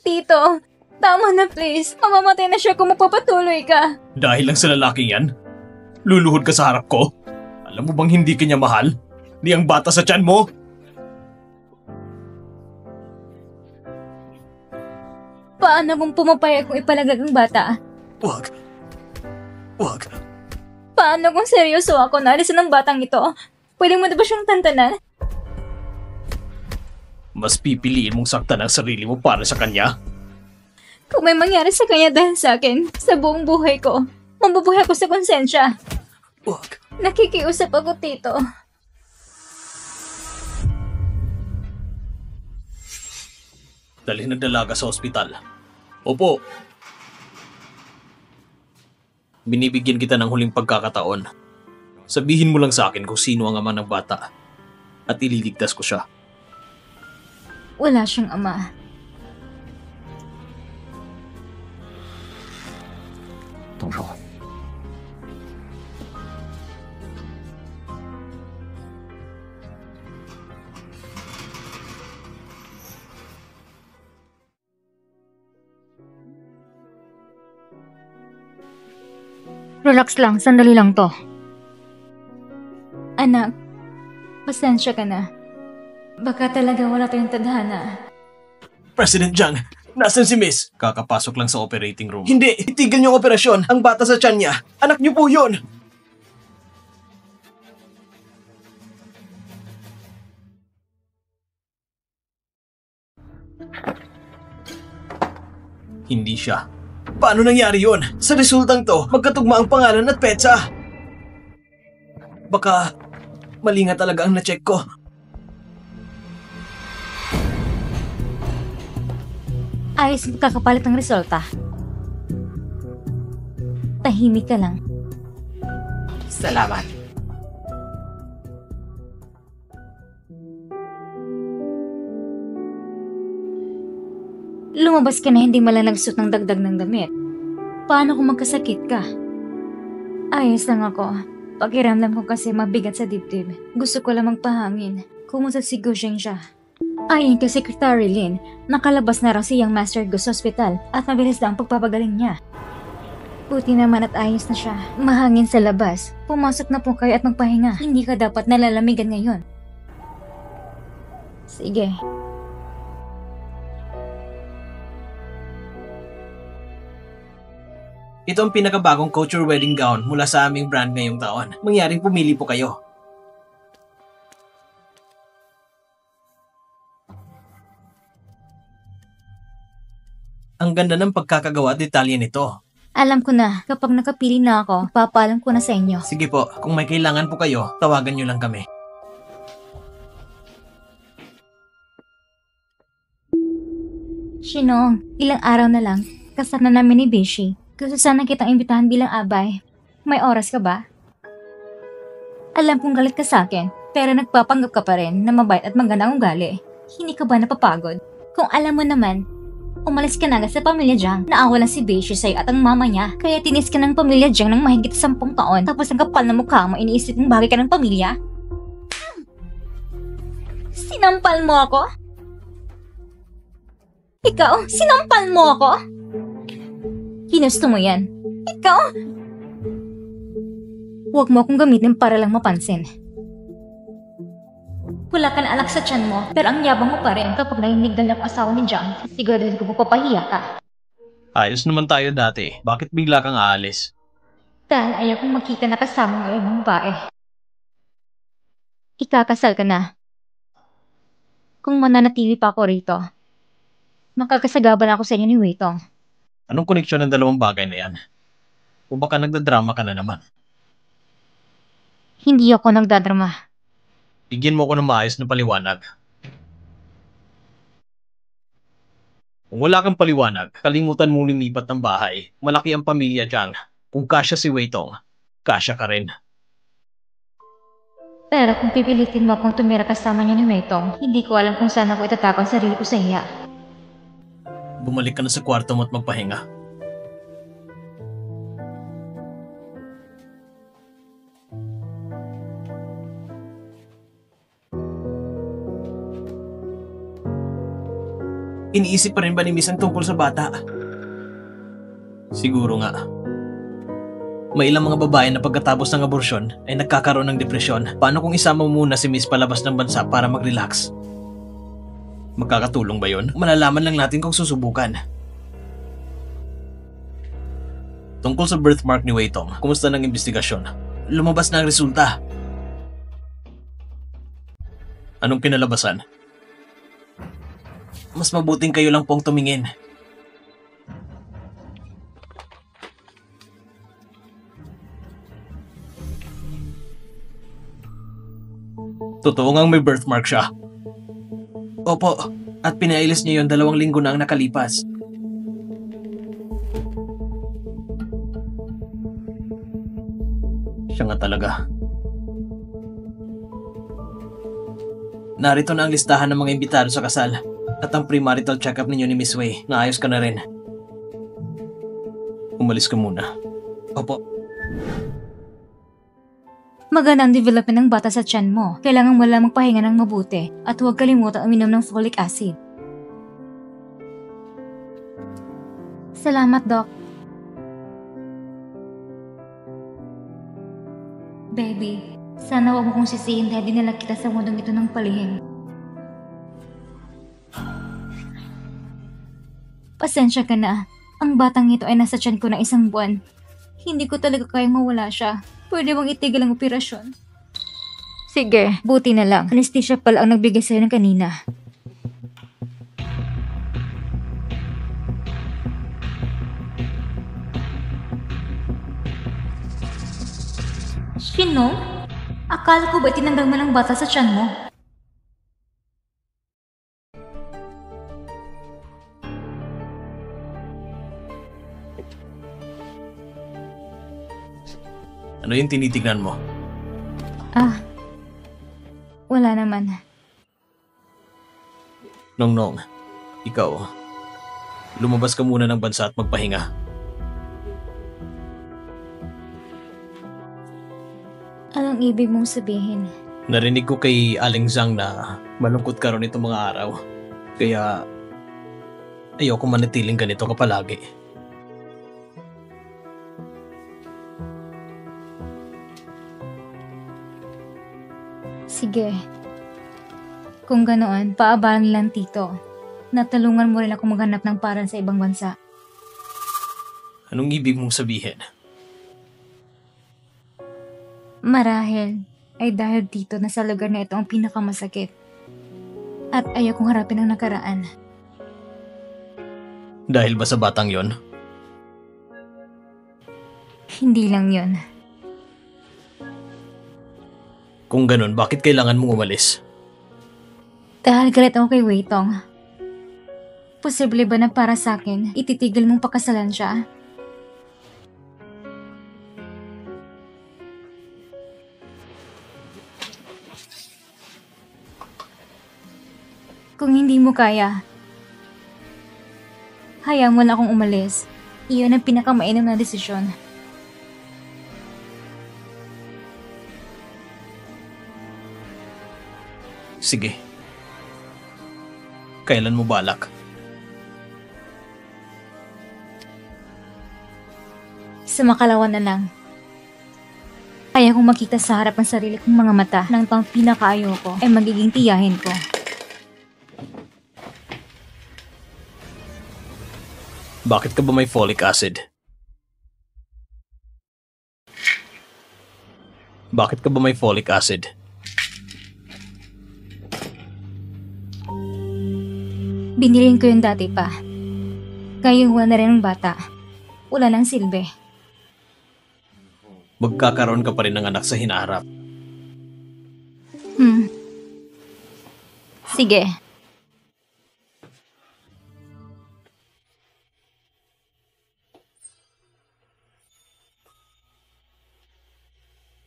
Tito, tama na please. Mamamatay na siya kung magpapatuloy ka. Dahil lang sa lalaking yan, luluhod ka sa harap ko? Alam mo bang hindi kanya mahal? Ni ang bata sa tiyan mo? Paano kung pumapayag kung ipalagag ang bata? Wag. Wag. Paano kung seryoso ako na alisin ng batang ito? Pwede mo na ba siyang tantanan? Mas pipiliin mong saktan ang sarili mo para sa kanya? Kung may mangyari sa kanya dahil sa akin, sa buong buhay ko, mabubuhay ako sa konsensya. Wag. Nakikiusap ako, Tito. Dalhin ng dalaga sa ospital. Opo. Binibigyan kita ng huling pagkakataon. Sabihin mo lang sa akin kung sino ang ama ng bata at ililigtas ko siya. Wala siyang ama. Tungso. Relax lang, sandali lang to. Anak, pasensya ka na. Baka talaga wala tayong tadhana. President Jiang, nasan si Miss? Kakapasok lang sa operating room. Hindi, itigil niyo ang operasyon. Ang bata sa tiyan niya. Anak niyo po yun. Hindi siya. Paano nangyari yun? Sa resultang to, magkatugma ang pangalan at petsa. Baka mali nga talaga ang na-check ko. Ayos kakapalit ng resulta. Tahimik ka lang. Salamat. Lumabas ka na hindi malang nagsuot ng dagdag ng damit. Paano kung magkasakit ka? Ayos lang ako. Pakiramdam ko kasi mabigat sa dibdib. Gusto ko lang magpahangin. Kumusta si Gusheng siya? Ayon kay Secretary Lin, nakalabas na raw si Young Master Gus sa ospital at mabilis na ang pagpapagaling niya. Buti naman at ayos na siya. Mahangin sa labas. Pumasok na po kayo at magpahinga. Hindi ka dapat nalalamigan ngayon. Sige. Ito ang pinakabagong couture wedding gown mula sa aming brand ngayong taon. Mangyaring pumili po kayo. Ang ganda ng pagkakagawa at detalye nito. Alam ko na, kapag nakapili na ako, papalam ko na sa inyo. Sige po, kung may kailangan po kayo, tawagan nyo lang kami. Shinong, ilang araw na lang, kasama namin ni Bishi. Gusto sana kitang imbitahan bilang abay. May oras ka ba? Alam kong galit ka sa akin, pero nagpapanggap ka pa rin na mabait at maganda ang ugali. Hindi ka ba napapagod? Kung alam mo naman, umalis ka na agad sa pamilya Jiang. Naawalan si Bishi sa'yo at ang mama niya. Kaya tinis ka ng pamilya Jiang ng mahigit 10 taon. Tapos ang kapal na mukha mo, iniisip mong bagay ka ng pamilya? Sinampal mo ako? Ikaw, sinampal mo ako? Ginusto mo yan. Ikaw? Huwag mo akong gamitin para lang mapansin. Wala ka na anak sa tiyan mo, pero ang yabang mo pa rin kapag nahinigdan ng asawa ni Jiang. Siguraduhin ko mapapahiya ka. Ayos naman tayo dati. Bakit bigla kang aalis? Dahil ayaw kong makita na kasama ng ibang babae. Ikakasal ka na. Kung mananatili pa ako rito, makakasagabal ako sa inyo ni Weitong. Anong koneksyon ng dalawang bagay na yan? O baka nagdadrama ka na naman? Hindi ako nagdadrama. Bigyan mo ko ng maayos na paliwanag. Kung wala kang paliwanag, kalimutan mong lumipat ng bahay. Malaki ang pamilya Jiang. Kung kasya si Weitong, kasya ka rin. Pero kung pipilitin mo akong tumira kasama niya ni Weitong, hindi ko alam kung saan ako itatakang sarili ko sa iya. Bumalik ka na sa kwarto mo at magpahinga. Iniisip pa rin ba ni Miss ang tungkol sa bata? Siguro nga. May ilang mga babae na pagkatapos ng aborsyon ay nagkakaroon ng depresyon. Paano kung isama muna si Miss palabas ng bansa para mag-relax? Magkakatulong ba yun? Malalaman lang natin kung susubukan. Tungkol sa birthmark ni Weitong, kumusta ng investigasyon? Lumabas na ang resulta. Anong kinalabasan? Mas mabuting kayo lang pong tumingin. Totoo ngang may birthmark siya. Opo, at pinailis niya yon 2 linggo na ang nakalipas. Siya nga talaga. Narito na ang listahan ng mga imbitado sa kasal at ang premarital check-up ninyo ni Miss Wei. Naayos ka na rin. Umalis ka muna. Opo. Maganda ang development ng bata sa tiyan mo. Kailangan mo lang magpahinga ng mabuti at huwag kalimutan uminom ng folic acid. Salamat, Doc. Baby, sana huwag mo kong sisihin dahil dinala kita sa mundong ito ng palihim. Pasensya ka na. Ang batang ito ay nasa tiyan ko na 1 buwan. Hindi ko talaga kayang mawala siya. Pwede bang itigil ang operasyon? Sige, buti na lang. Anesthesia pala ang nagbigay sa'yo ng kanina. Sino? Akala ko ba tinanggal mo ng bata sa tiyan mo? Ano yung tinitignan mo? Wala naman. Nongnong, ikaw, Lumabas ka muna ng bansa at magpahinga. Anong ibig mong sabihin? Narinig ko kay Aling Zhang na malungkot ka ron itong mga araw. Kaya ayoko manatiling ganito ka palagi. Sige. Kung ganoon, paabalan lang tito. Natulungan mo rin ako maghanap ng paran sa ibang bansa. Anong ibig mong sabihin? Marahil ay dahil dito na sa lugar na ito ang pinakamasakit. At ayaw kong harapin ang nakaraan. Dahil ba sa batang yon? Hindi lang yon. Kung ganun, bakit kailangan mong umalis? Dahil galit ako kay Wei Tong. Posible ba na para sa akin, ititigil mong pakasalan siya? Kung hindi mo kaya, hayaan mo na akong umalis. Iyon ang pinakamainam na desisyon. Sige. Kailan mo balak? Sa makalawa na lang. Kaya kong makita sa harap ang sarili kong mga mata ng pang pinakaayaw ko ay magiging tiyahin ko. Bakit ka ba may folic acid? Bakit ka ba may folic acid? Binilin ko yun dati pa. Kayuhan na rin ng bata. Wala nang silbi. Magkakaroon ka pa rin ng anak sa hinaharap. Sige.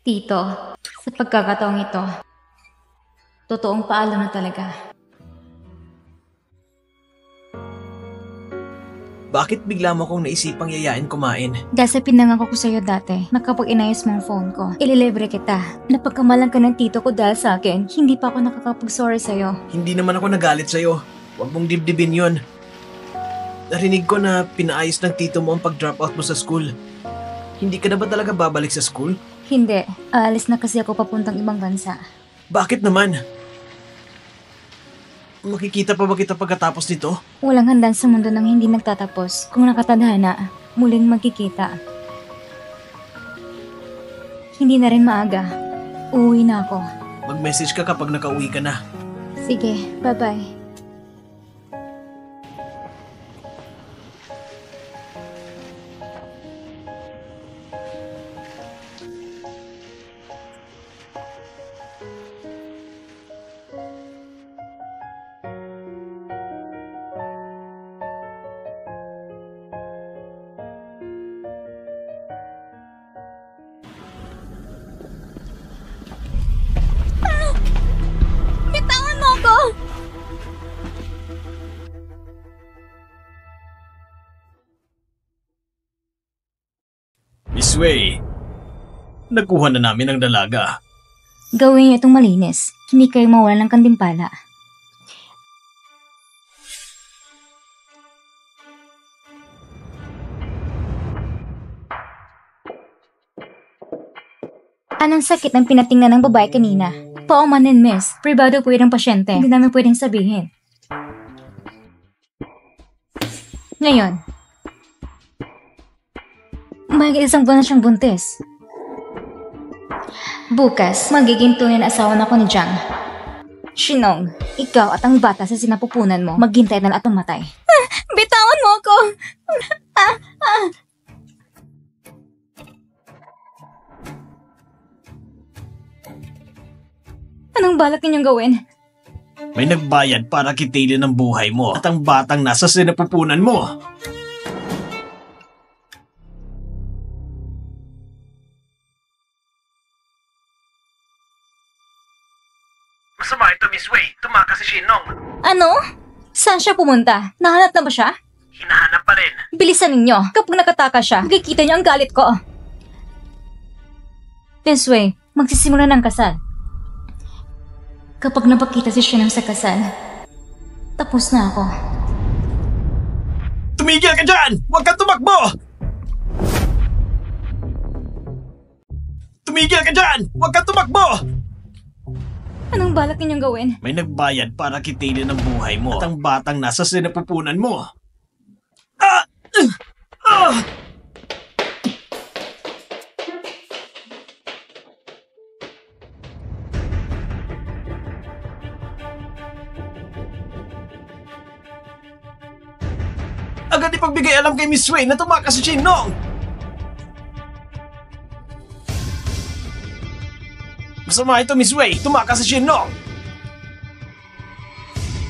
Tito, sa pagkakataong ito, totoong paalam na talaga. Bakit bigla mo kong naisipang yayain kumain? Dahil sa pinangako ko sa'yo dati, na kapag inayos mo ang phone ko, ililibre kita. Napagkamalan ka ng tito ko dahil sa akin, hindi pa ako nakakapag-sorry sa'yo. Hindi naman ako nagalit sa'yo. Huwag mong dibdibin yon. Narinig ko na pinaayos ng tito mo ang pag-drop out mo sa school. Hindi ka na ba talaga babalik sa school? Hindi, aalis na kasi ako papuntang ibang bansa. Bakit naman? Makikita pa ba kita pagkatapos nito? Walang handa sa mundo nang hindi nagtatapos. Kung nakatadhana, muling magkikita. Hindi na rin maaga. Uuwi na ako. Mag-message ka kapag nakauwi ka na. Sige, bye-bye. Bitawan mo ako! Miss Wei, nakuha na namin ang dalaga. Gawin niyo itong malinis. Hindi kayo mawalan ng kandimpala. Anong sakit ang pinatingnan ng babae kanina? Paumanin, miss. Privado po yun ng pasyente. Hindi namin pwedeng sabihin. Ngayon, mahigit isang buwan na siyang buntis. Bukas, magiging tunay na asawa na ako ni Jiang. Shinong, ikaw at ang bata sa sinapupunan mo, maghintay na at mamatay. Bitawan mo ako! Anong balak ninyong gawin? May nagbayad para kitilin ang buhay mo at ang batang nasa sinapupunan mo. Masama ito, Miss Wei. Tumakas si Shinong. Ano? Saan siya pumunta? Nahanap na ba siya? Hinahanap pa rin. Bilisan ninyo. Kapag nakataka siya, makikita niyo ang galit ko. This way, magsisimula ng kasal. Kapag napakita si Shinong sa kasal, tapos na ako. Tumigil ka dyan! Huwag kang tumakbo! Tumigil ka dyan! Huwag kang tumakbo! Anong balak ninyong gawin? May nagbayad para kitilin ang buhay mo at ang batang nasa sinapupunan mo. Agad ipagbigay alam kay Miss Wei na tumakas si Shinong! Masama ito, Miss Wei! Tumakas si Shinong!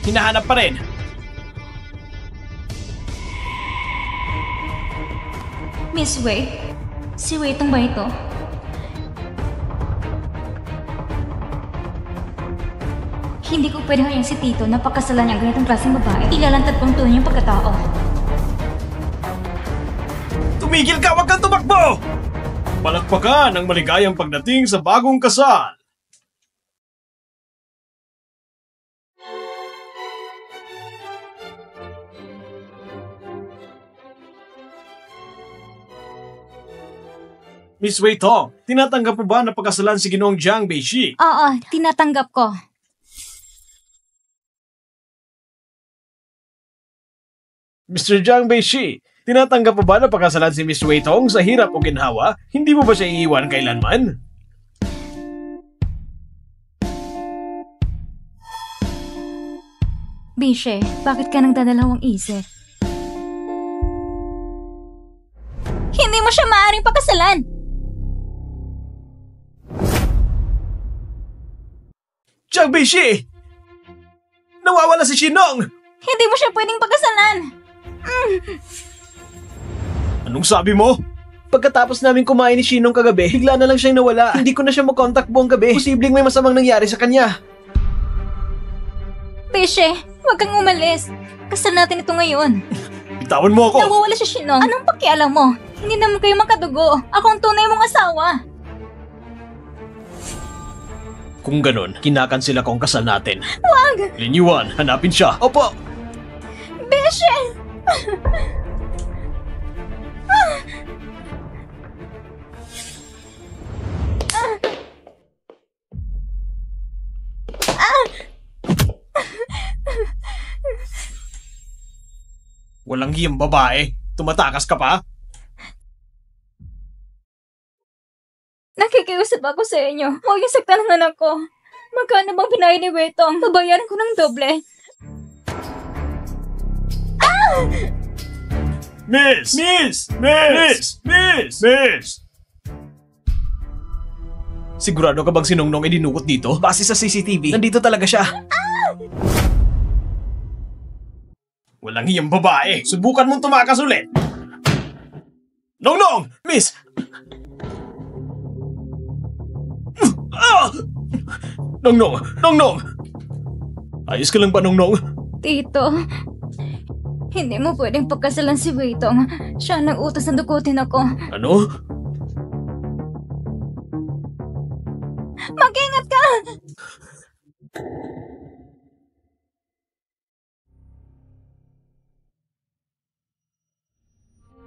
Hinahanap pa rin. Miss Wei? Si Weitong ba ito? Hindi ko pwede hayaan si Tito na pakasalan niya ang ganitong klaseng babae. Ilalantad kong tunay yung pagkatao. Tumigil ka! Huwag kang tumakbo! Palakpakan ang maligayang pagdating sa bagong kasal! Miss Wei Tong, tinatanggap mo ba na pagkasalan si Ginoong Jiang Beishi? Oo, tinatanggap ko. Mr. Jiang Beishi, tinatanggap mo ba na pagkasalan si Miss Wei Tong sa hirap o ginhawa? Hindi mo ba siya iiwan kailanman? Bishe, bakit ka nang dadalawang isip? Hindi mo siya maaaring pakasalan! Jiang Beishi! Nawawala si Shinong! Hindi mo siya pwedeng pakasalan! Anong sabi mo? Pagkatapos namin kumain ni Shinong kagabi, bigla na lang siyang nawala. Hindi ko na siya makontak buong gabi. Posibleng may masamang nangyari sa kanya. Bishe, huwag kang umalis. Kasal natin ito ngayon. Bitawan mo ako! Nawawala si Shinong. Anong pakialam mo? Hindi naman kayo makadugo. Ako ang tunay mong asawa. Kung ganon, kinakansela ko ang kasal natin. Wag! Linyuan, hanapin siya. Opo! Bishe! Walang hiyang babae. Tumatakas ka pa? Nakikiusap ako sa inyo. Huwag yung saktan ng anak ko. Magkano bang binayad ni Weitong? Babayaran ko ng doble. Miss! Miss! Miss! Miss! Miss! Sigurado ka bang sinungnong ay dinukot dito? Base sa CCTV, nandito talaga siya. Walang hiyang babae. Subukan mong tumakas ulit. Nongnong! Miss! Nongnong! Nongnong! Ayos ka lang ba, Nongnong? Tito, hindi mo pwedeng pagkasalan si Weitong. Siya ang utos na dukutin ako. Ano? Mag-ingat ka!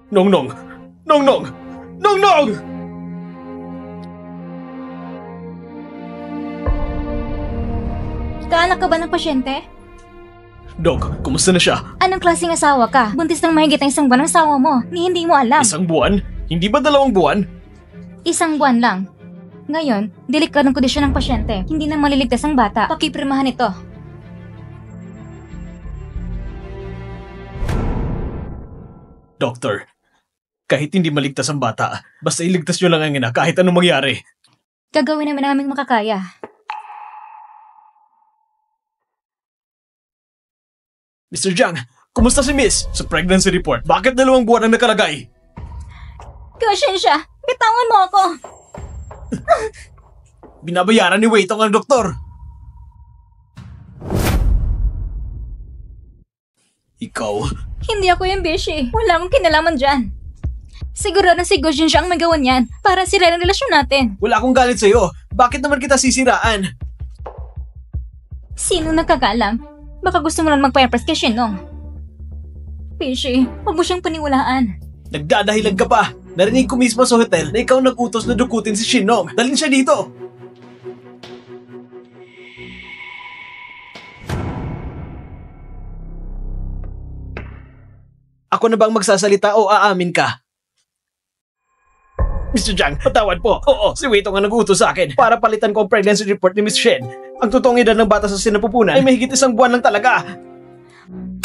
Nongnong! Nongnong! Nongnong! Kaanak ka ba ng pasyente? Dok, kumusta na siya? Anong klaseng asawa ka? Buntis ng mahigit ang isang buwan ang asawa mo. Ni hindi mo alam. Isang buwan? Hindi ba 2 buwan? Isang buwan lang. Ngayon, delikadong kondisyon ng pasyente. Hindi na maliligtas ang bata. Pakipirmahan ito. Doctor, kahit hindi maligtas ang bata, basta iligtas nyo lang ang ina kahit anong mangyari. Gagawin namin ang aming makakaya. Mr. Jiang, kumusta si Miss? Sa pregnancy report, bakit 2 buwan ang nakalagay? Konsensya, bitawan mo ako. Binabayaran ni Weitong ang doktor. Ikaw? Hindi ako yung Beshi. Wala akong kinalaman dyan. Sigurado si Gojin siya ang may gawan yan para sira ang relasyon natin. Wala akong galit sa'yo. Bakit naman kita sisiraan? Sino nagkakaalam? Baka gusto mo lang magpa-impress kay Shinong. Beshi, huwag mo siyang paniwalaan. Nagdadahilan ka pa. Narinig ko mismo sa hotel na ikaw nag-utos na dukutin si Shinong. Dalhin siya dito. Ako na bang magsasalita o aamin ka? Mr. Jiang, patawad po. Oo, si Wei Tong ang nag-utos sa akin para palitan ko ang pregnancy report ni Miss Shen. Ang totoong edad ng bata sa sinapupunan ay mahigit 1 buwan lang talaga.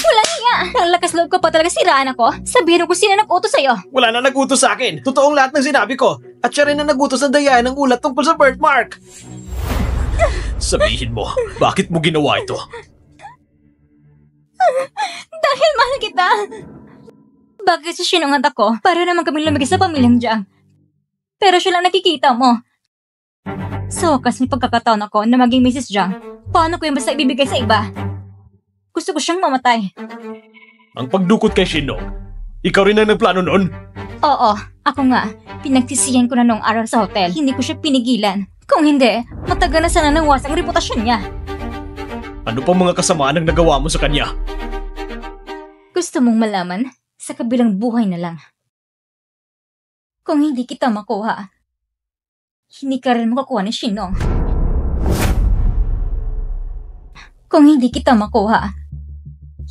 Wala niya! Ang lakas loob ko pa talaga siraan ako. Sabihin ko sino nag-utos sa'yo. Wala na nag-utos sa akin. Totoong lahat ng sinabi ko. At siya rin na nag-utos ng dayayan ng ulat tungkol sa birthmark. Sabihin mo, bakit mo ginawa ito? Dahil mahal kita. Bakit si Shinong at ako? Para naman kaming lumigay sa pamilyang Jiang. Pero siya lang nakikita mo. Sa wakas may pagkakataon ako na maging Mrs. Jiang. Paano ko yung basta ibibigay sa iba? Gusto ko siyang mamatay. Ang pagdukot kay Shinong, ikaw rin ang nagplano noon? Oo, ako nga. Pinagsisihan ko na noong araw sa hotel. Hindi ko siya pinigilan. Kung hindi, matagal na sana nawasak ang reputasyon niya. Ano pang mga kasamaan ang nagawa mo sa kanya? Gusto mong malaman? Sa kabilang buhay na lang. Kung hindi kita makuha, hindi ka rin makakuha ni Shinong. Kung hindi kita makuha,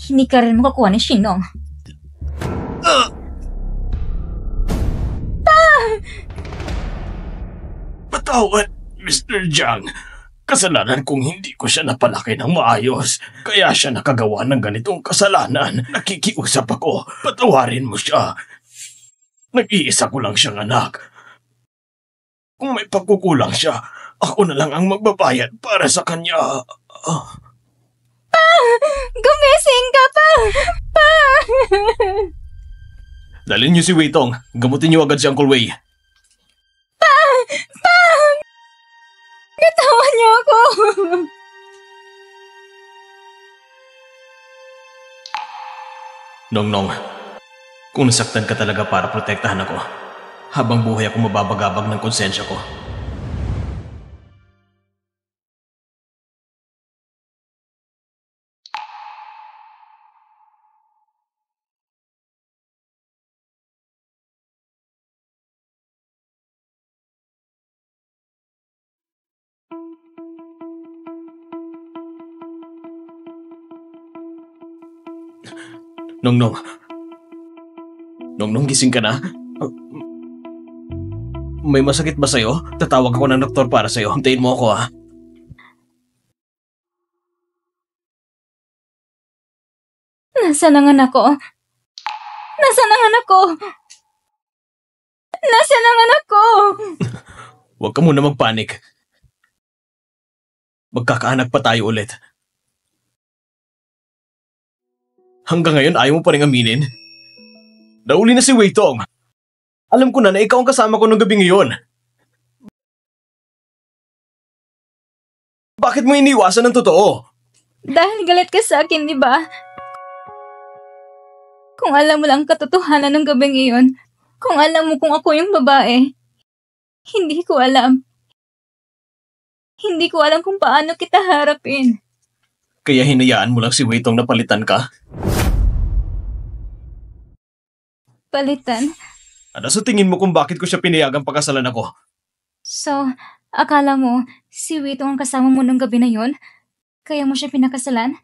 hindi ka rin makakuha ni Shinong. Patawad, Mr. Jiang. Kasalanan kung hindi ko siya napalaki ng maayos. Kaya siya nakagawa ng ganitong kasalanan. Nakikiusap ako. Patawarin mo siya. Nag-iisa ko lang siyang anak. Kung may pagkukulang siya, ako na lang ang magbabayad para sa kanya. Gumising ka pa! Pa! Dalhin niyo si Wei Tong. Gamutin niyo agad si Uncle Wei. Pa! Bitawan niyo ako! Nongnong, kung nasaktan ka talaga para protektahan ako, habang buhay ako mababagabag ng konsensya ko. Nongnong. Nongnong, gising ka na? May masakit ba sa'yo? Tatawag ako ng doktor para sa'yo. Hintayin mo ako, ha? Nasaan ang anak ko? Nasaan ang anak ko? Nasaan ang anak ko? Huwag ka muna magpanik. Magkakaanak pa tayo ulit. Hanggang ngayon ayaw mo pa rin aminin? Nauli na si Wei Tong. Alam ko na ikaw ang kasama ko nung gabi ngayon. Bakit mo iniwasan ng totoo? Dahil galit ka sa akin, di ba? Kung alam mo lang ang katotohanan ng gabi ngayon, kung alam mo kung ako yung babae, hindi ko alam. Hindi ko alam kung paano kita harapin. Kaya hinayaan mo lang si Wei Tong na palitan ka? Palitan? Ano sa tingin mo kung bakit ko siya pinayagang pakasalan ako? So, akala mo, si Wito ang kasama mo nung gabi na yun? Kaya mo siya pinakasalan?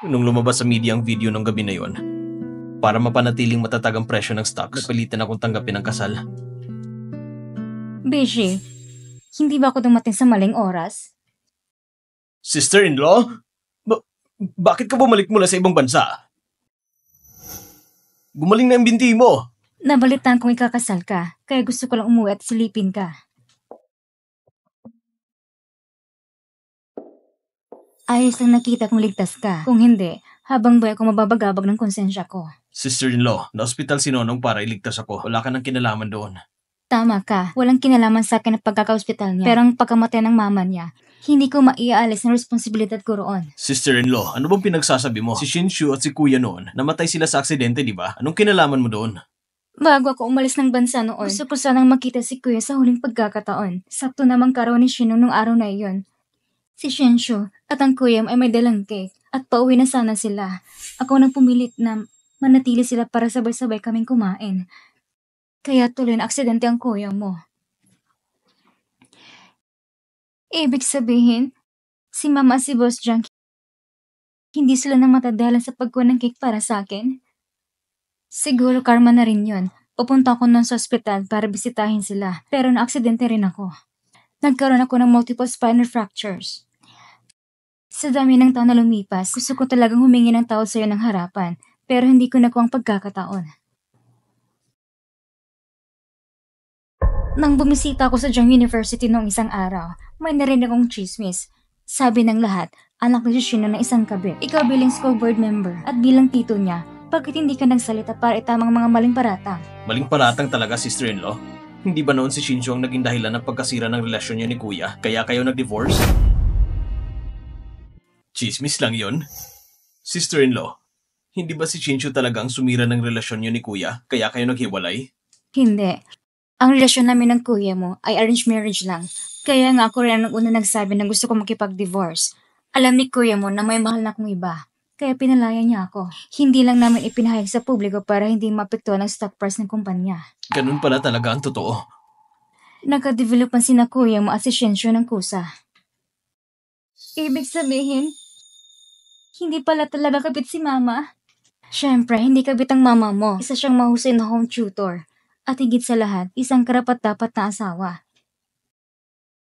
Nung lumabas sa media ang video ng gabi na yon, para mapanatiling matatag ang presyo ng stocks, napilitan akong tanggapin ang kasal. Beshi, hindi ba ako dumating sa maling oras? Sister-in-law? Bakit ka bumalik mula sa ibang bansa? Gumaling na ang binti mo. Nabalitaan kong ikakasal ka, kaya gusto ko lang umuwi at silipin ka. Ayos lang nakita kong ligtas ka. Kung hindi, habang buhay ako mababagabag ng konsensya ko. Sister-in-law, na-hospital si Nonong para iligtas ako. Wala ka nang kinalaman doon. Tama ka, walang kinalaman sa akin ang pagkaka-hospital niya. Pero ang pagkamatay ng mama niya, Hindi ko maiaalis ng responsibilidad ko roon. Sister-in-law, ano bang pinagsasabi mo? Si Shinshu at si Kuya noon, namatay sila sa aksidente, di ba? Anong kinalaman mo doon? Bago ako umalis ng bansa noon, gusto ko sanang makita si Kuya sa huling pagkakataon. Sakto namang karoon ni Shinong nung araw na iyon. Si Shinshu at ang Kuya ay may dalang cake at pauwi na sana sila. Ako nang pumilit na manatili sila para sabay-sabay kaming kumain. Kaya tuloy na aksidente ang Kuya mo. Ibig sabihin, si Mama at si Boss Jang, hindi sila namatadalan sa pagkuha ng cake para sa akin? Siguro karma na rin yun. Pupunta ako nun sa ospital para bisitahin sila, pero na-aksidente rin ako. Nagkaroon ako ng multiple spinal fractures. Sa dami ng taon na lumipas, gusto ko talagang humingi ng tawad sa'yo ng harapan, pero hindi ko nakuha ang pagkakataon. Nang bumisita ako sa Jang University noong isang araw, may narinig akong chismis. Sabi ng lahat, anak ni Shino ng isang kabit. Ikaw bilang school board member at bilang tito niya, bakit hindi ka nagsalita para itamang mga maling paratang? Maling paratang talaga, sister-in-law. Hindi ba noon si Shinshu ang naging dahilan ng pagkasira ng relasyon niya ni Kuya, kaya kayo nag-divorce? Chismis lang yon. Sister-in-law, hindi ba si Shinshu talagang sumira ng relasyon niyo ni Kuya, kaya kayo naghiwalay? Hindi. Ang relasyon namin ng kuya mo ay arranged marriage lang. Kaya nga ako rin ang una nagsabi na gusto ko makipag-divorce. Alam ni kuya mo na may mahal na akong iba. Kaya pinalaya niya ako. Hindi lang namin ipinahayag sa publiko para hindi mapektuhan ang stock price ng kumpanya. Ganun pala talaga ang totoo. Nakadevelop ang sina kuya mo at si Shinshu ng kusa. Ibig sabihin, hindi pala talaga kabit si mama. Siyempre, hindi kabit ang mama mo. Isa siyang mahusay na home tutor. At higit sa lahat, isang karapat-dapat na asawa.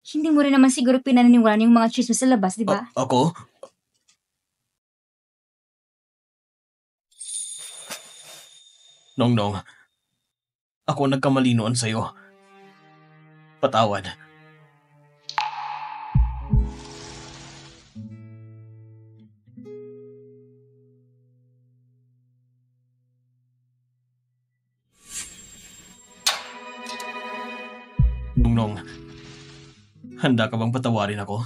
Hindi mo rin naman siguro pinaniniwalaan yung mga chismis sa labas, di ba? Ako? Nongnong, ako nagkamali noon sa'yo. Patawad. Nongnong, handa ka bang patawarin ako?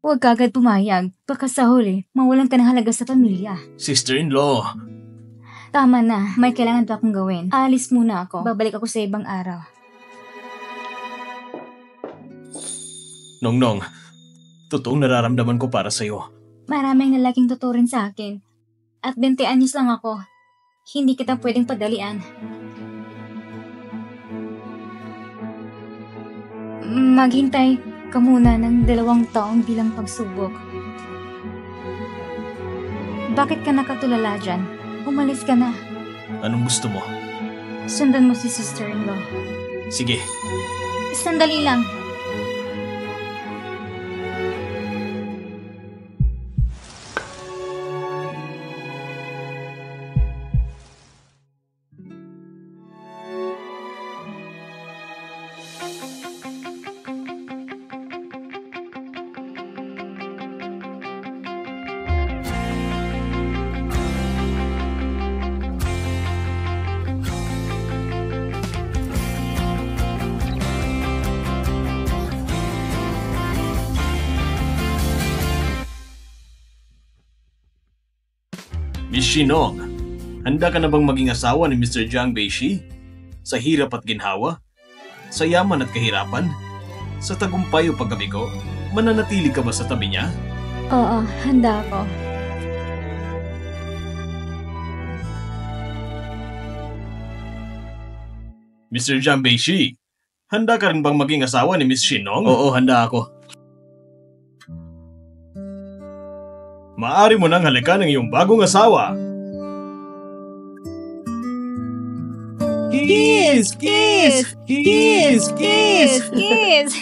Huwag ka agad pumayag. Baka sa huli, mawalan ka ng halaga sa pamilya. Sister-in-law! Tama na, may kailangan pa akong gawin. Aalis muna ako. Babalik ako sa ibang araw. Nongnong, totoong nararamdaman ko para sa'yo. Maraming lalaking totoo rin sa akin. At 20 anyos lang ako. Hindi kita pwedeng padalian. Maghintay ka muna ng 2 taon bilang pagsubok. Bakit ka nakatulala dyan? Umalis ka na. Anong gusto mo? Sundan mo si sister-in-law. Sige. Sandali lang. Miss Shinong, handa ka na bang maging asawa ni Mr. Jiang Beishi? Sa hirap at ginhawa? Sa yaman at kahirapan? Sa tagumpay o pagkabigo? Mananatili ka ba sa tabi niya? Oo, handa ako. Mr. Jiang Beishi, handa ka rin bang maging asawa ni Miss Shinong? Oo, handa ako. Maaari mo nang halikan ng iyong bagong asawa. Kiss! Kiss! Kiss! Kiss! Kiss!